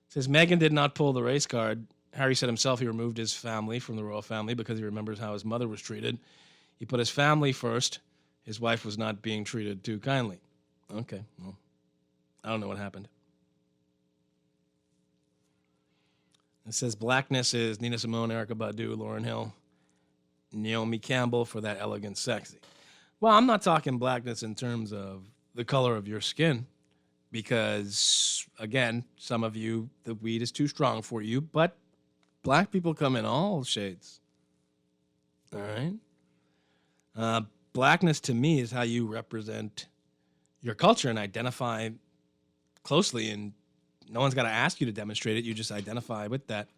It says, Meghan did not pull the race card. Harry said himself he removed his family from the royal family because he remembers how his mother was treated. He put his family first. His wife was not being treated too kindly. Okay, well, I don't know what happened. It says blackness is Nina Simone, Erykah Badu, Lauryn Hill, Naomi Campbell for that elegant sexy. Well, I'm not talking blackness in terms of the color of your skin because, again, some of you, the weed is too strong for you, but black people come in all shades. All right? Blackness to me is how you represent your culture and identify closely, and no one's got to ask you to demonstrate it. You just identify with that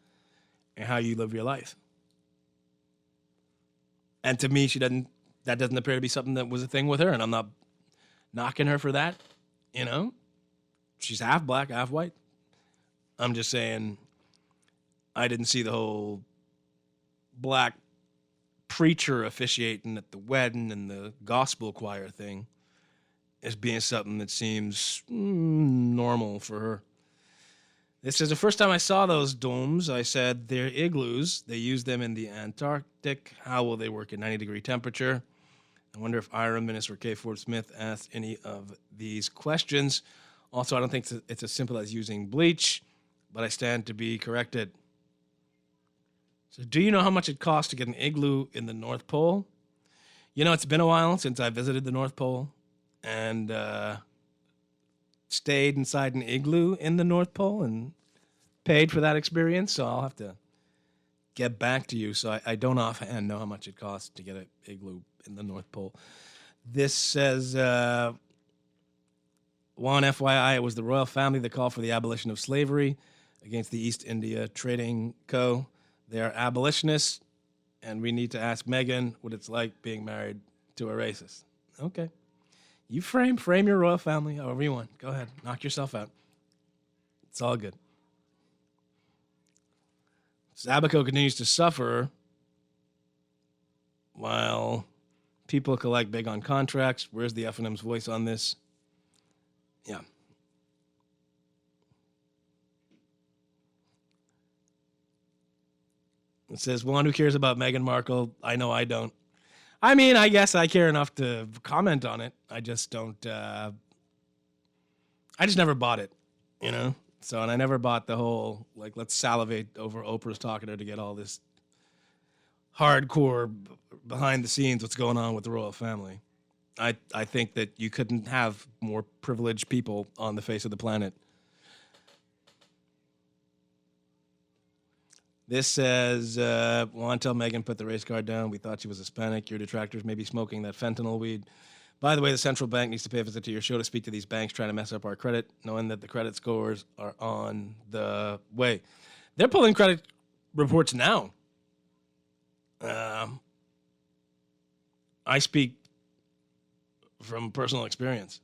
and how you live your life. And to me, that doesn't appear to be something that was a thing with her, and I'm not knocking her for that, you know? She's half black, half white. I'm just saying I didn't see the whole black preacher officiating at the wedding and the gospel choir thing as being something that seems normal for her. This is the first time I saw those domes. I said they're igloos. They use them in the Antarctic. How will they work at 90-degree temperature? I wonder if Iron Minister K. Ford Smith asked any of these questions. Also, I don't think it's as simple as using bleach, but I stand to be corrected. So do you know how much it costs to get an igloo in the North Pole? You know, it's been a while since I visited the North Pole and stayed inside an igloo in the North Pole and paid for that experience, so I'll have to get back to you. So I don't offhand know how much it costs to get an igloo in the North Pole. This says, Juan, FYI, it was the royal family that called for the abolition of slavery against the East India Trading Co. They are abolitionists, and we need to ask Meghan what it's like being married to a racist. Okay. You frame your royal family however you want. Go ahead. Knock yourself out. It's all good. Abaco continues to suffer while people collect big on contracts. Where's the F&M's voice on this? Yeah. It says, Juan, who cares about Meghan Markle? I know I don't. I mean, I guess I care enough to comment on it. I just don't, I just never bought it, you know? So, and I never bought the whole, like, let's salivate over Oprah's talking to her to get all this hardcore behind the scenes what's going on with the royal family. I think that you couldn't have more privileged people on the face of the planet. This says, Juan, tell Meghan put the race card down. We thought she was Hispanic. Your detractors may be smoking that fentanyl weed. By the way, the central bank needs to pay a visit to your show to speak to these banks trying to mess up our credit, knowing that the credit scores are on the way. They're pulling credit reports now. I speak from personal experience.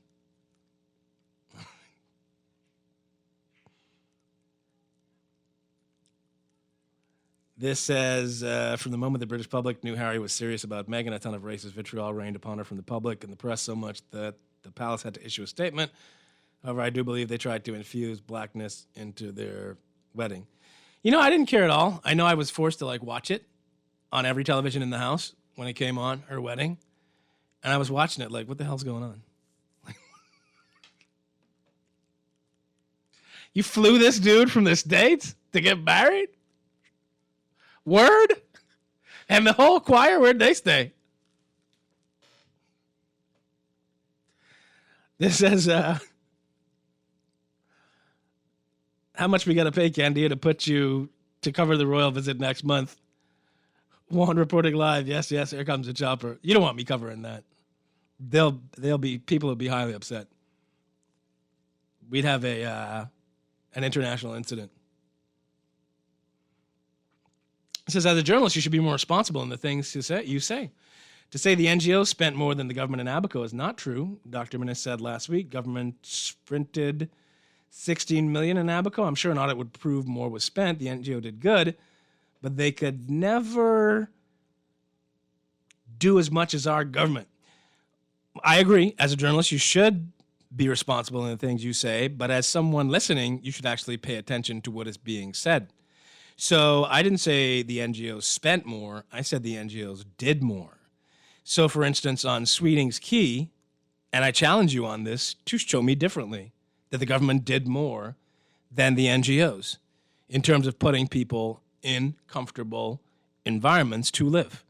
This says, from the moment the British public knew Harry was serious about Meghan, a ton of racist vitriol rained upon her from the public and the press so much that the palace had to issue a statement. However, I do believe they tried to infuse blackness into their wedding. You know, I didn't care at all. I know I was forced to, like, watch it on every television in the house when it came on, her wedding. And I was watching it like, what the hell's going on? You flew this dude from the States to get married? Word? And the whole choir, where'd they stay? This says, how much we got to pay, Candia, to put you to cover the royal visit next month? Juan reporting live. Yes, here comes the chopper. You don't want me covering that. People will be highly upset. We'd have an international incident. It says, as a journalist, you should be more responsible in the things you say. To say the NGO spent more than the government in Abaco is not true. Dr. Minis said last week, government sprinted $16 million in Abaco. I'm sure an audit would prove more was spent. The NGO did good, but they could never do as much as our government. I agree. As a journalist, you should be responsible in the things you say, but as someone listening, you should actually pay attention to what is being said. So I didn't say the NGOs spent more. I said the NGOs did more. So, for instance, on Sweeting's Key, and I challenge you on this to show me differently. that the government did more than the NGOs in terms of putting people in comfortable environments to live.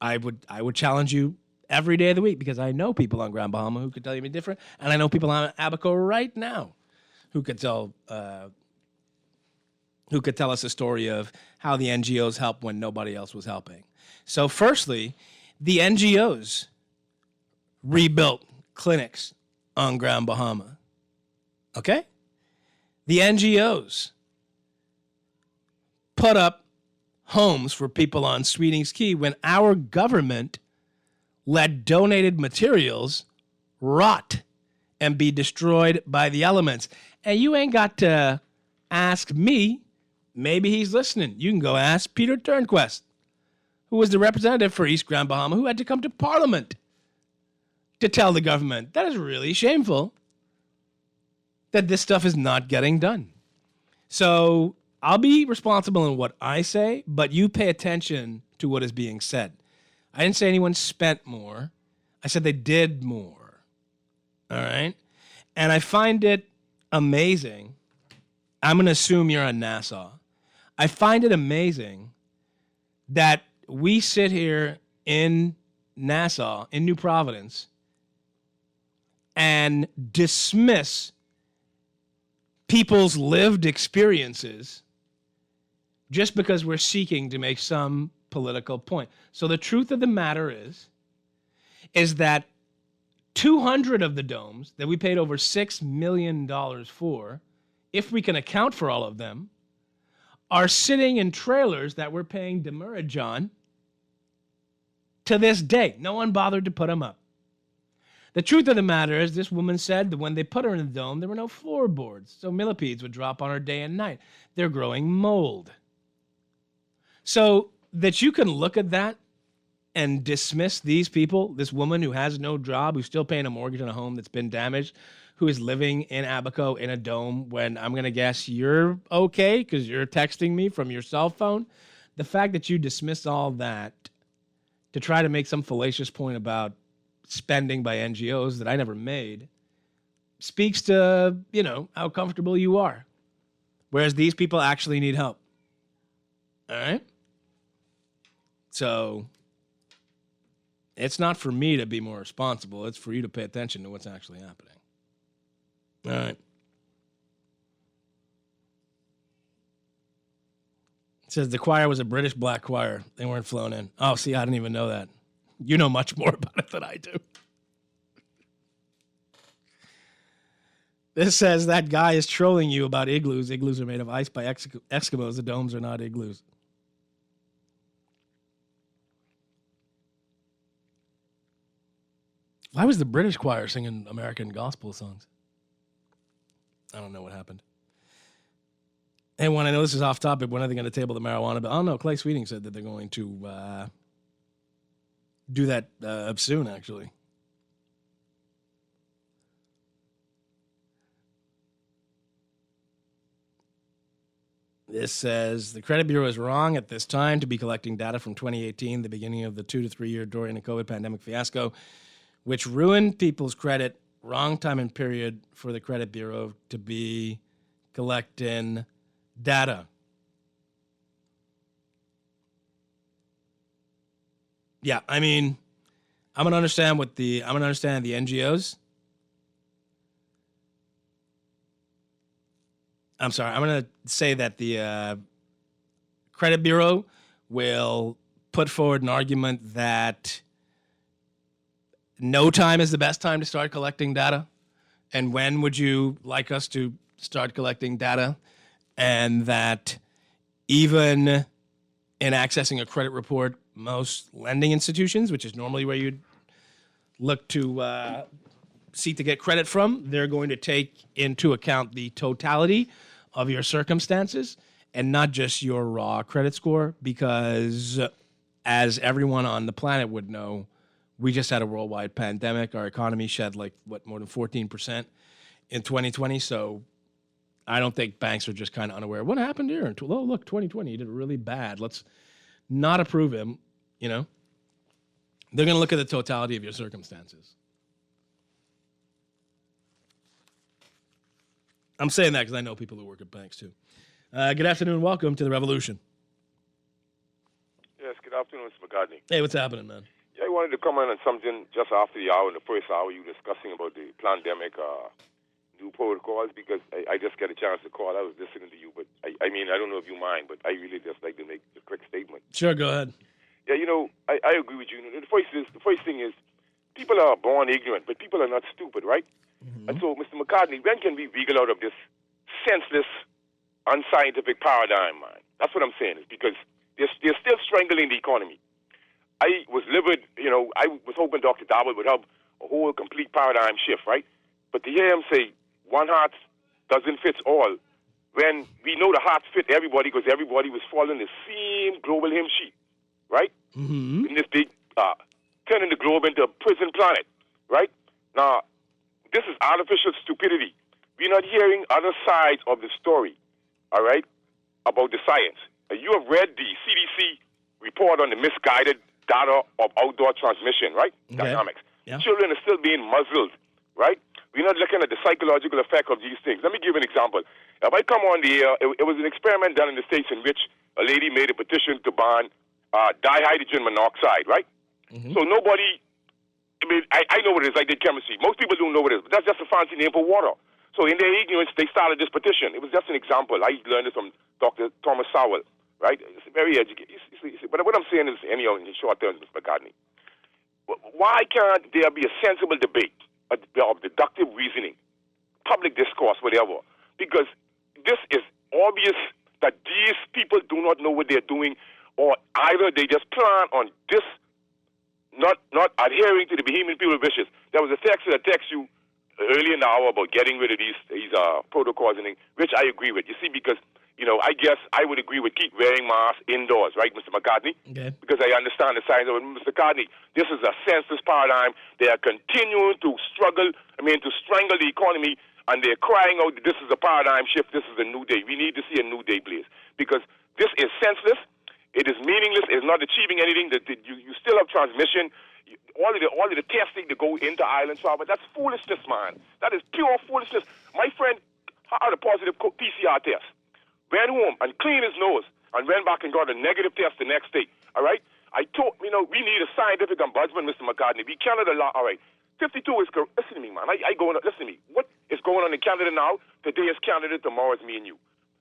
I would challenge you every day of the week, because I know people on Grand Bahama who could tell you different, and I know people on Abaco right now who could tell us a story of how the NGOs helped when nobody else was helping. So firstly, the NGOs rebuilt clinics on Grand Bahama. Okay? The NGOs put up homes for people on Sweetings Key when our government let donated materials rot and be destroyed by the elements. And you ain't got to ask me. Maybe he's listening. You can go ask Peter Turnquest, who was the representative for East Grand Bahama, who had to come to Parliament to tell the government that is really shameful that this stuff is not getting done. So I'll be responsible in what I say, but you pay attention to what is being said. I didn't say anyone spent more. I said they did more. All right? And I find it amazing. I'm going to assume you're on Nassau. I find it amazing that we sit here in Nassau, in New Providence, and dismiss people's lived experiences just because we're seeking to make some political point. So the truth of the matter is that 200 of the domes that we paid over $6 million for, if we can account for all of them, are sitting in trailers that we're paying demurrage on to this day. No one bothered to put them up. The truth of the matter is, this woman said that when they put her in the dome, there were no floorboards, so millipedes would drop on her day and night. They're growing mold. So that you can look at that and dismiss these people, this woman who has no job, who's still paying a mortgage on a home that's been damaged, who is living in Abaco in a dome when I'm going to guess you're okay because you're texting me from your cell phone. The fact that you dismiss all that to try to make some fallacious point about spending by NGOs that I never made speaks to, how comfortable you are. Whereas these people actually need help. All right? So it's not for me to be more responsible. It's for you to pay attention to what's actually happening. All right. It says the choir was a British black choir. They weren't flown in. Oh, see, I didn't even know that. You know much more about it than I do. This says that guy is trolling you about igloos. Igloos are made of ice by Eskimos. The domes are not igloos. Why was the British choir singing American gospel songs? I don't know what happened. Hey, Juan, I know this is off topic. When are they going to table the marijuana? But I don't know. Clay Sweeting said that they're going to do that soon, actually. This says the credit bureau is wrong at this time to be collecting data from 2018, the beginning of the 2 to 3 year Dorian and COVID pandemic fiasco, which ruined people's credit. Wrong time and period for the credit bureau to be collecting data. Yeah, I mean, I'm gonna understand the NGOs. I'm sorry, I'm gonna say that the credit bureau will put forward an argument that no time is the best time to start collecting data. And when would you like us to start collecting data? And that even in accessing a credit report, most lending institutions, which is normally where you'd look to seek to get credit from, they're going to take into account the totality of your circumstances and not just your raw credit score, because as everyone on the planet would know, we just had a worldwide pandemic. Our economy shed more than 14% in 2020. So I don't think banks are just kind of unaware. What happened here? Oh, look, 2020, he did really bad. Let's not approve him, They're going to look at the totality of your circumstances. I'm saying that because I know people who work at banks, too. Good afternoon. Welcome to the Revolution. Yes, good afternoon, Mr. McCartney. Hey, what's happening, man? Yeah, I wanted to comment on something just after the hour, in the first hour, you were discussing about the pandemic, new protocols, because I just get a chance to call. I was listening to you, but I mean, I don't know if you mind, but I really just like to make a quick statement. Sure, go ahead. Yeah, I agree with you. The first thing is, people are born ignorant, but people are not stupid, right? Mm-hmm. And so, Mr. McCartney, when can we wiggle out of this senseless, unscientific paradigm, man? That's what I'm saying, is because they're still strangling the economy. I was livid, I was hoping Dr. Darwin would have a whole complete paradigm shift, right? But to hear him say, one heart doesn't fit all, when we know the hearts fit everybody because everybody was following the same global hymn sheet, right? Mm-hmm. In this big, turning the globe into a prison planet, right? Now, this is artificial stupidity. We're not hearing other sides of the story, all right, about the science. You have read the CDC report on the misguided data of outdoor transmission, right? Okay. Dynamics. Yeah. Children are still being muzzled, right? We're not looking at the psychological effect of these things. Let me give an example. If I come on the air, it was an experiment done in the States in which a lady made a petition to ban dihydrogen monoxide, right? Mm-hmm. So nobody, I know what it is. I did chemistry. Most people don't know what it is, but that's just a fancy name for water. So in their ignorance, they started this petition. It was just an example. I learned it from Dr. Thomas Sowell, right? It's very educated. But what I'm saying is, anyhow, in short terms, Mr. McCartney, why can't there be a sensible debate of deductive reasoning, public discourse, whatever? Because this is obvious that these people do not know what they're doing, or either they just plan on this, not adhering to the Bahamian people's wishes. There was a text that texts you early in the hour about getting rid of these protocols, and which I agree with. You see, because I guess I would agree with keep wearing masks indoors, right, Mr. McCartney? Okay. Because I understand the science of it. Mr. McCartney, this is a senseless paradigm. They are continuing to to strangle the economy, and they're crying out that this is a paradigm shift, this is a new day. We need to see a new day, please, because this is senseless. It is meaningless. It is not achieving anything. You still have transmission. All of the testing to go into Ireland, but that's foolishness, man. That is pure foolishness. My friend had a positive PCR test, went home and cleaned his nose, and went back and got a negative test the next day. All right? I told, we need a scientific ombudsman, Mr. McCartney. We cannot allow, all right, 52 is, listen to me, man. Listen to me. What is going on in Canada now? Today is Canada, tomorrow is me and you.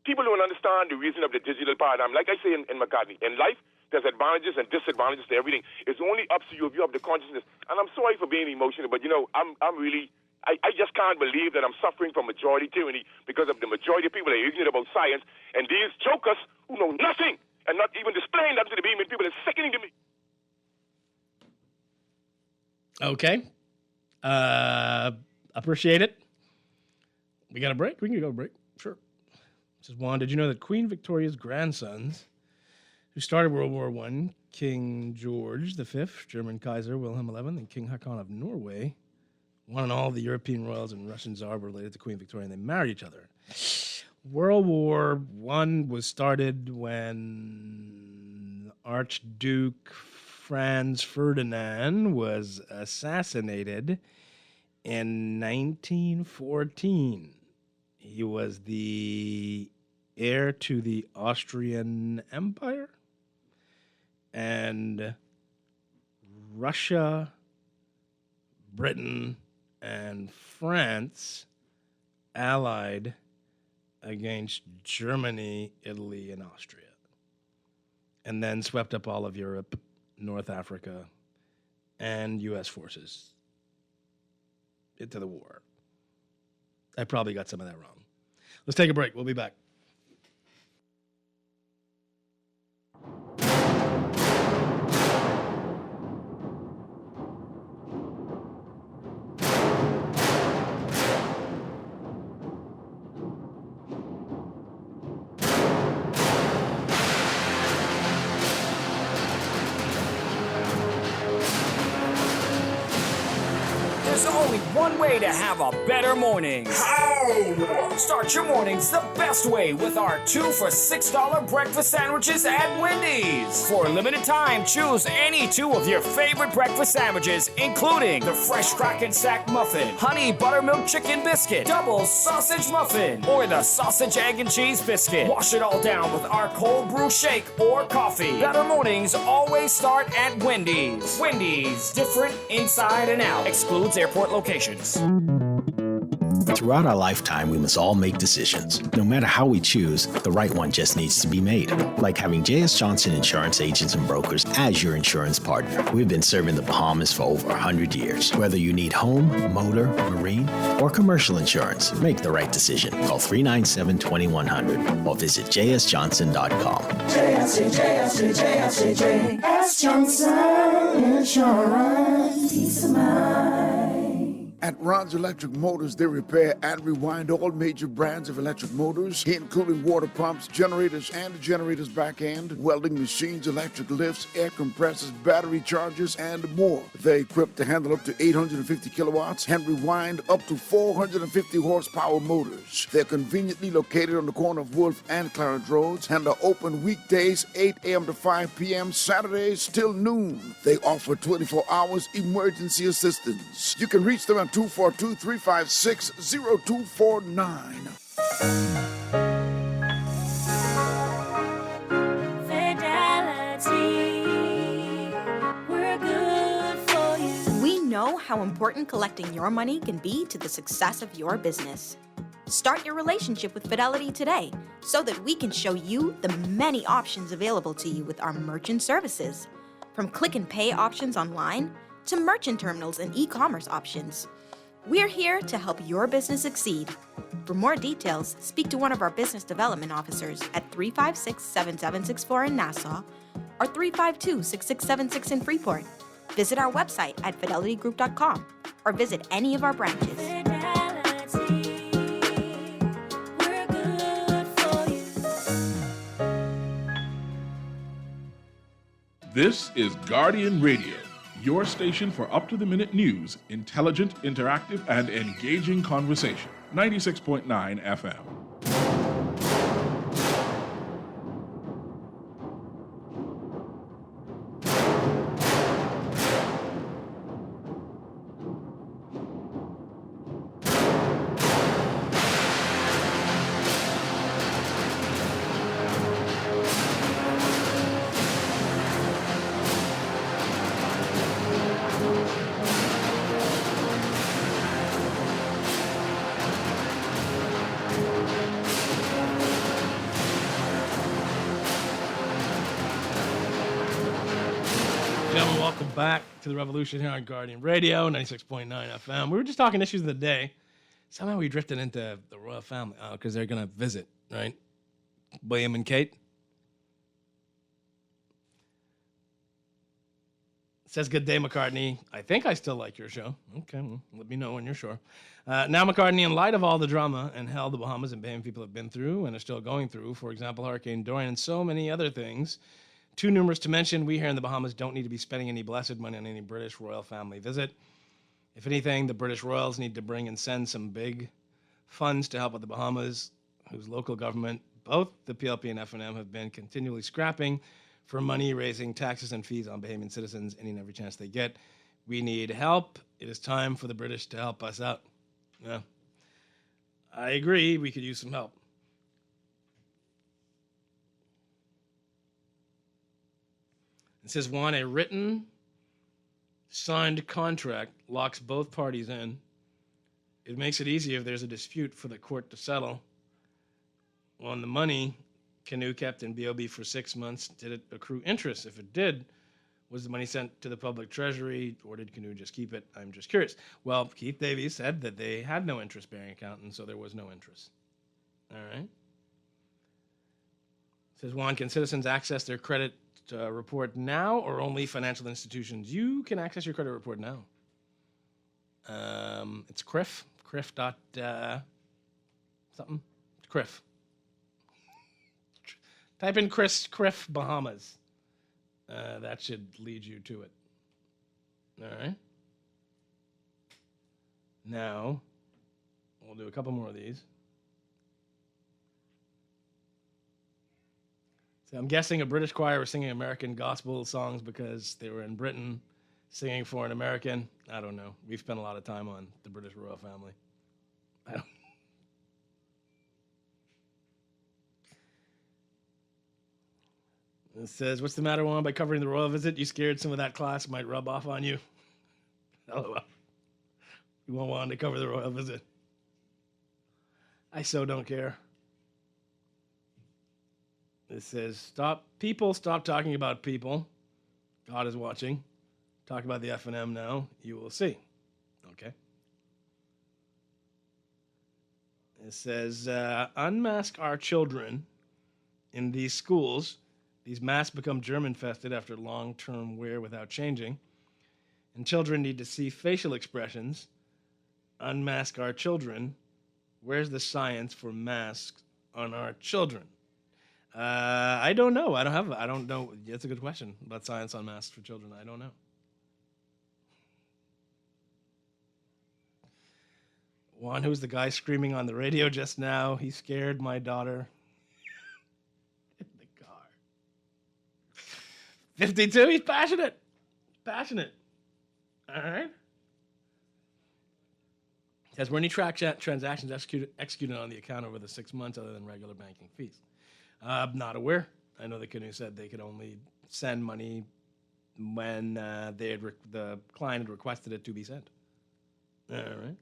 People don't understand the reason of the digital paradigm. Like I say in McCartney, in life, there's advantages and disadvantages to everything. It's only up to you if you have the consciousness. And I'm sorry for being emotional, but I'm really, I just can't believe that I'm suffering from majority tyranny because of the majority of people that are ignorant about science, and these jokers who know nothing and not even displaying that to the Bahamian people is sickening to me. Okay. Appreciate it. We got a break? We can go break. Sure. This is Juan. Did you know that Queen Victoria's grandsons, who started World War I, King George V, German Kaiser Wilhelm XI, and King Haakon of Norway, one and all of the European royals and Russian Tsar were related to Queen Victoria, and they married each other. World War I was started when Archduke Franz Ferdinand was assassinated in 1914. He was the heir to the Austrian Empire, and Russia, Britain, and France allied against Germany, Italy, and Austria, and then swept up all of Europe, North Africa, and U.S. forces into the war. I probably got some of that wrong. Let's take a break. We'll be back. There's only one way to have a better morning. How? Start your mornings the best way with our 2 for $6 breakfast sandwiches at Wendy's. For a limited time, choose any 2 of your favorite breakfast sandwiches, including the fresh crack and sack muffin, honey buttermilk chicken biscuit, double sausage muffin, or the sausage, egg, and cheese biscuit. Wash it all down with our cold brew shake or coffee. Better mornings always start at Wendy's. Wendy's, different inside and out. Excludes airport locations. Throughout our lifetime, we must all make decisions. No matter how we choose, the right one just needs to be made. Like having J.S. Johnson Insurance Agents and Brokers as your insurance partner. We've been serving the Bahamas for over 100 years. Whether you need home, motor, marine, or commercial insurance, make the right decision. Call 397-2100 or visit jsjohnson.com. JS Johnson Insurance. Peace of mind. At Ron's Electric Motors, they repair and rewind all major brands of electric motors, including water pumps, generators and the generator's back end, welding machines, electric lifts, air compressors, battery chargers, and more. They're equipped to handle up to 850 kilowatts and rewind up to 450 horsepower motors. They're conveniently located on the corner of Wolf and Clarence Roads and are open weekdays 8 a.m. to 5 p.m., Saturdays till noon. They offer 24 hours emergency assistance. You can reach them at 242-356-0249. Fidelity, we're good for you. We know how important collecting your money can be to the success of your business. Start your relationship with Fidelity today so that we can show you the many options available to you with our merchant services. From click and pay options online to merchant terminals and e-commerce options. We're here to help your business succeed. For more details, speak to one of our business development officers at 356-7764 in Nassau or 352-6676 in Freeport. Visit our website at fidelitygroup.com or visit any of our branches. This is Guardian Radio, your station for up-to-the-minute news, intelligent, interactive, and engaging conversation. 96.9 FM. Gentlemen, welcome back to the Revolution here on Guardian Radio, 96.9 FM. We were just talking issues of the day. Somehow we drifted into the royal family because they're going to visit, right? William and Kate. Says, good day, McCartney. I think I still like your show. Okay, well, let me know when you're sure. Now, McCartney, in light of all the drama and hell the Bahamas and Bahamian people have been through and are still going through, for example, Hurricane Dorian and so many other things, too numerous to mention, we here in the Bahamas don't need to be spending any blessed money on any British royal family visit. If anything, the British royals need to bring and send some big funds to help with the Bahamas, whose local government, both the PLP and FNM, have been continually scrapping for money, raising taxes and fees on Bahamian citizens any and every chance they get. We need help. It is time for the British to help us out. Yeah, I agree. We could use some help. It says, Juan, a written, signed contract locks both parties in. It makes it easier if there's a dispute for the court to settle. On the money Canoe kept in BOB for 6 months, did it accrue interest? If it did, was the money sent to the public treasury, or did Canoe just keep it? I'm just curious. Well, Keith Davies said that they had no interest-bearing account, and so there was no interest. All right. It says, Juan, can citizens access their credit report now or only financial institutions? You can access your credit report now. It's CRIF. CRIF dot something. CRIF. Type in CRIF Bahamas. That should lead you to it. All right. Now, we'll do a couple more of these. So I'm guessing a British choir was singing American gospel songs because they were in Britain singing for an American. I don't know. We've spent a lot of time on the British royal family. I don't. It says, what's the matter, Juan? By covering the royal visit, you scared some of that class might rub off on you? LOL. You want Juan to cover the royal visit? I so don't care. It says, stop talking about people. God is watching. Talk about the F&M now. You will see. Okay. It says, unmask our children in these schools. These masks become germ-infested after long-term wear without changing. And children need to see facial expressions. Unmask our children. Where's the science for masks on our children? I don't know. I don't know. That's a good question about science on masks for children. I don't know. Juan, who's the guy screaming on the radio just now? He scared my daughter in the car. 52, he's passionate. Passionate. All right. Says, were any transactions executed on the account over the 6 months other than regular banking fees? Not aware. I know the Canoe said they could only send money when the client had requested it to be sent. All right.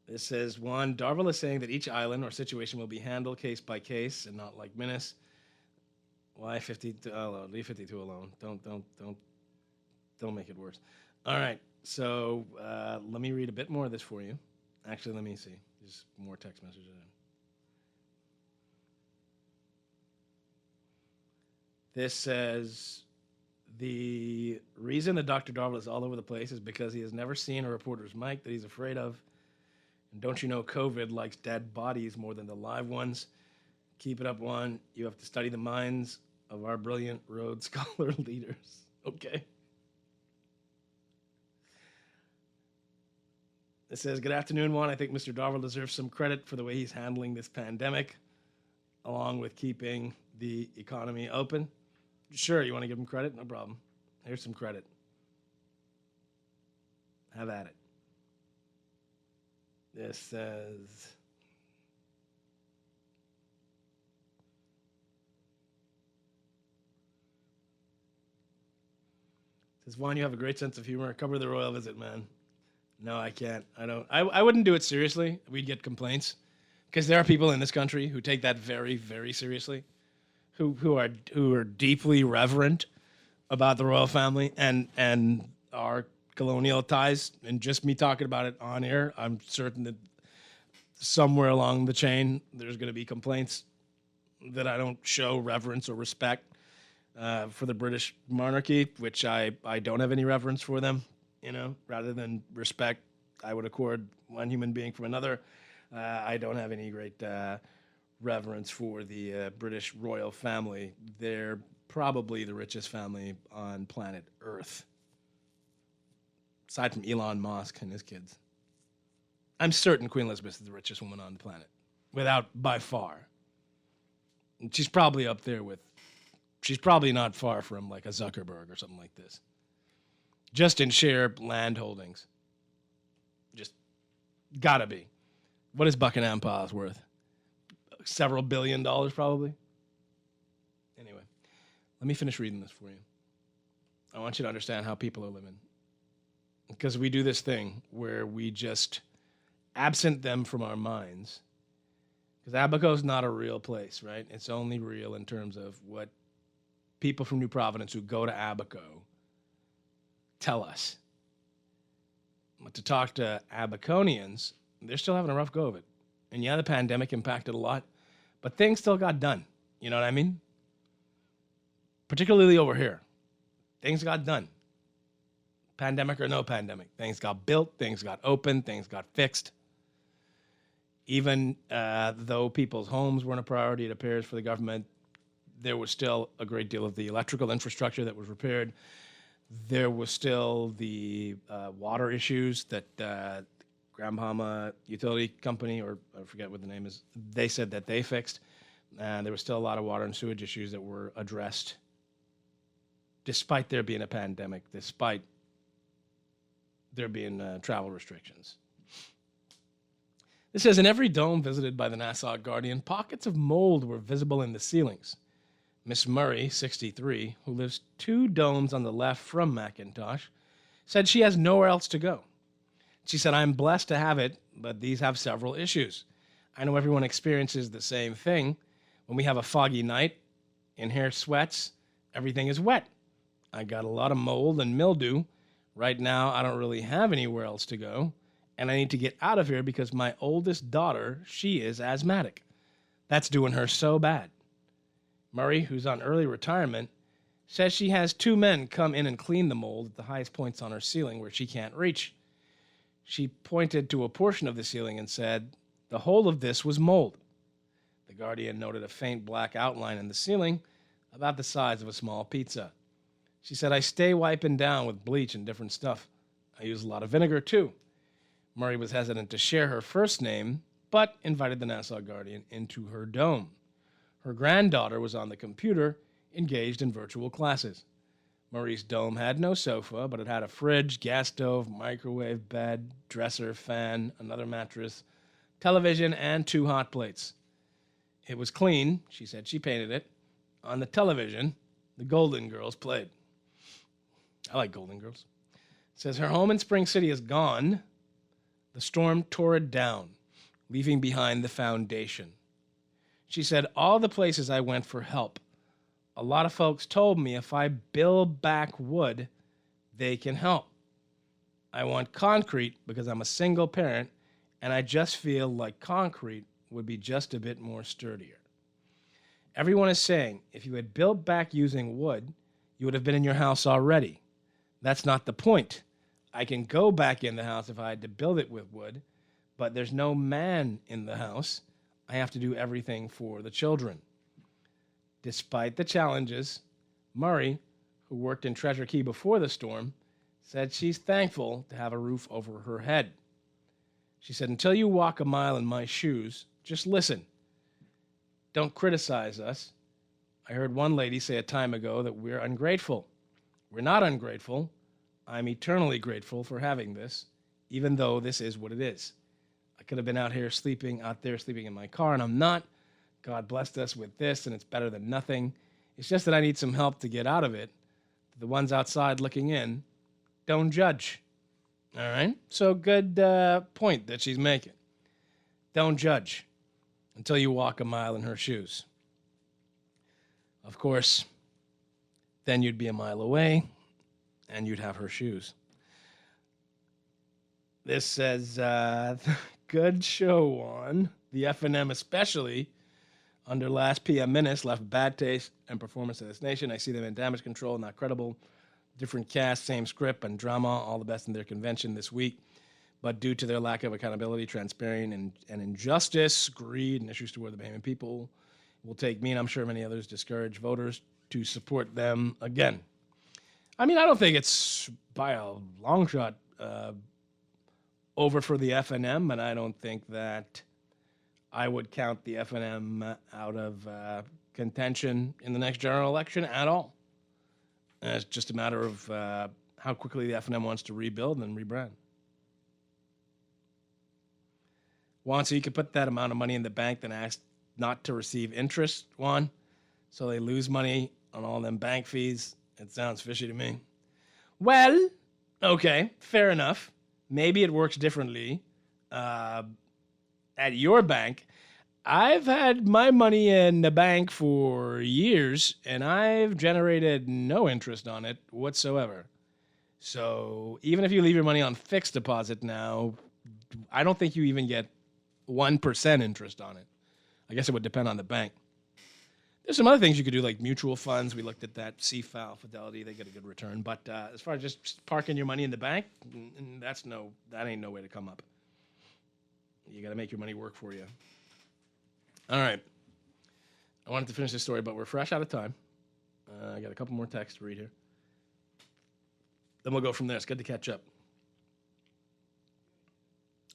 This says, Juan, Darville is saying that each island or situation will be handled case by case and not like Minas. Why 52 alone? Leave 52 alone. Don't make it worse. All right. So let me read a bit more of this for you. Actually, let me see. There's more text messages in. This says, the reason that Dr. Darville is all over the place is because he has never seen a reporter's mic that he's afraid of. And don't you know COVID likes dead bodies more than the live ones? Keep it up, Juan. You have to study the minds of our brilliant Rhodes Scholar leaders. Okay. It says, good afternoon, Juan. I think Mr. Darville deserves some credit for the way he's handling this pandemic, along with keeping the economy open. Sure, you want to give him credit? No problem. Here's some credit. Have at it. This says, Juan, you have a great sense of humor. Cover the royal visit, man. No, I can't. I don't. I wouldn't do it seriously. We'd get complaints because there are people in this country who take that very, very seriously, who are deeply reverent about the royal family and our colonial ties. And just me talking about it on air, I'm certain that somewhere along the chain there's going to be complaints that I don't show reverence or respect for the British monarchy, which I don't have any reverence for them. You know, rather than respect I would accord one human being from another, I don't have any great reverence for the British royal family. They're probably the richest family on planet Earth, aside from Elon Musk and his kids. I'm certain Queen Elizabeth is the richest woman on the planet, by far. And she's probably up there with, she's probably not far from like a Zuckerberg or something like this. Just in share land holdings. Just gotta be. What is Buckingham Palace worth? Several $1 billion probably. Anyway, let me finish reading this for you. I want you to understand how people are living. Because we do this thing where we just absent them from our minds. Because Abaco is not a real place, right? It's only real in terms of what people from New Providence who go to Abaco tell us. But to talk to Abaconians, they're still having a rough go of it. And yeah, the pandemic impacted a lot, but things still got done. You know what I mean? Particularly over here. Things got done. Pandemic or no pandemic. Things got built, things got opened, things got fixed. Even though people's homes weren't a priority, it appears, for the government, there was still a great deal of the electrical infrastructure that was repaired. There was still the water issues that Grand Bahama Utility Company, or I forget what the name is, they said that they fixed. There was still a lot of water and sewage issues that were addressed despite there being a pandemic, despite there being travel restrictions. It says, in every dome visited by the Nassau Guardian, pockets of mold were visible in the ceilings. Miss Murray, 63, who lives 2 domes on the left from McIntosh, said she has nowhere else to go. She said, I'm blessed to have it, but these have several issues. I know everyone experiences the same thing. When we have a foggy night, in here sweats, everything is wet. I got a lot of mold and mildew. Right now, I don't really have anywhere else to go, and I need to get out of here because my oldest daughter, she is asthmatic. That's doing her so bad. Murray, who's on early retirement, says she has 2 men come in and clean the mold at the highest points on her ceiling where she can't reach. She pointed to a portion of the ceiling and said, the whole of this was mold. The Guardian noted a faint black outline in the ceiling about the size of a small pizza. She said, I stay wiping down with bleach and different stuff. I use a lot of vinegar, too. Murray was hesitant to share her first name, but invited the Nassau Guardian into her dome. Her granddaughter was on the computer, engaged in virtual classes. Murray's dome had no sofa, but it had a fridge, gas stove, microwave, bed, dresser, fan, another mattress, television, and 2 hot plates. It was clean. She said she painted it. On the television, the Golden Girls played. I like Golden Girls. It says her home in Spring City is gone. The storm tore it down, leaving behind the foundation. She said, all the places I went for help, a lot of folks told me if I build back wood, they can help. I want concrete because I'm a single parent, and I just feel like concrete would be just a bit more sturdier. Everyone is saying if you had built back using wood, you would have been in your house already. That's not the point. I can go back in the house if I had to build it with wood, but there's no man in the house. I have to do everything for the children. Despite the challenges, Murray, who worked in Treasure Key before the storm, said she's thankful to have a roof over her head. She said, until you walk a mile in my shoes, just listen. Don't criticize us. I heard one lady say a time ago that we're ungrateful. We're not ungrateful. I'm eternally grateful for having this, even though this is what it is. I could have been out there sleeping in my car, and I'm not. God blessed us with this, and it's better than nothing. It's just that I need some help to get out of it. The ones outside looking in, don't judge. All right? So good point that she's making. Don't judge until you walk a mile in her shoes. Of course, then you'd be a mile away, and you'd have her shoes. This says, good show, Juan. The F&M especially, under last PM minutes, left bad taste and performance of this nation. I see them in Damage Control, Not Credible. Different cast, same script, and drama, all the best in their convention this week. But due to their lack of accountability, transparency, and injustice, greed, and issues toward the Bahamian people, it will take me, and I'm sure many others, discourage voters to support them again. I mean, I don't think it's by a long shot over for the F&M, and I don't think that I would count the F&M out of contention in the next general election at all. It's just a matter of how quickly the F&M wants to rebuild and rebrand. Juan, so you could put that amount of money in the bank, then ask not to receive interest, Juan, so they lose money on all them bank fees. It sounds fishy to me. Well, okay, fair enough. Maybe it works differently at your bank. I've had my money in the bank for years, and I've generated no interest on it whatsoever. So even if you leave your money on fixed deposit now, I don't think you even get 1% interest on it. I guess it would depend on the bank. There's some other things you could do, like mutual funds. We looked at that. CFAL, Fidelity, they get a good return. But as far as just parking your money in the bank, that ain't no way to come up. You got to make your money work for you. All right. I wanted to finish this story, but we're fresh out of time. I got a couple more texts to read here. then we'll go from there. It's good to catch up.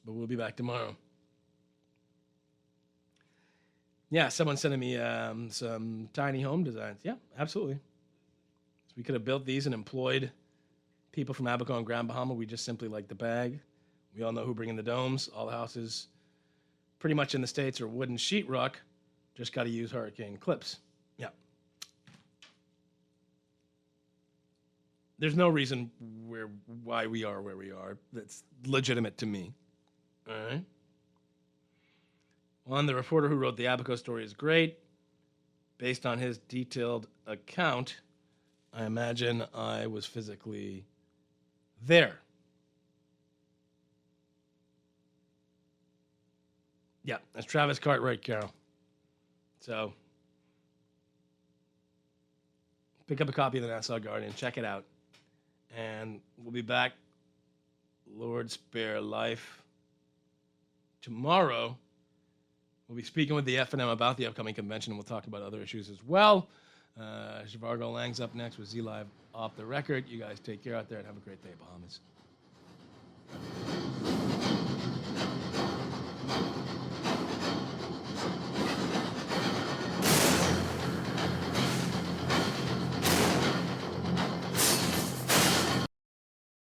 But we'll be back tomorrow. Yeah, someone's sending me some tiny home designs. Yeah, absolutely. So we could have built these and employed people from Abaco and Grand Bahama. We just simply like the bag. We all know who bring in the domes. All the houses pretty much in the States are wooden sheetrock. Just got to use hurricane clips. Yeah. There's no reason why we are where we are. That's legitimate to me. All right. Juan, the reporter who wrote the Abaco story, is great. Based on his detailed account, I imagine I was physically there. Yeah, that's Travis Cartwright, Carol. So, pick up a copy of the Nassau Guardian, check it out. And we'll be back, Lord spare life, tomorrow. We'll be speaking with the F&M about the upcoming convention, and we'll talk about other issues as well. Zhivargo Lang's up next with Z Live Off the Record. You guys take care out there and have a great day, Bahamas.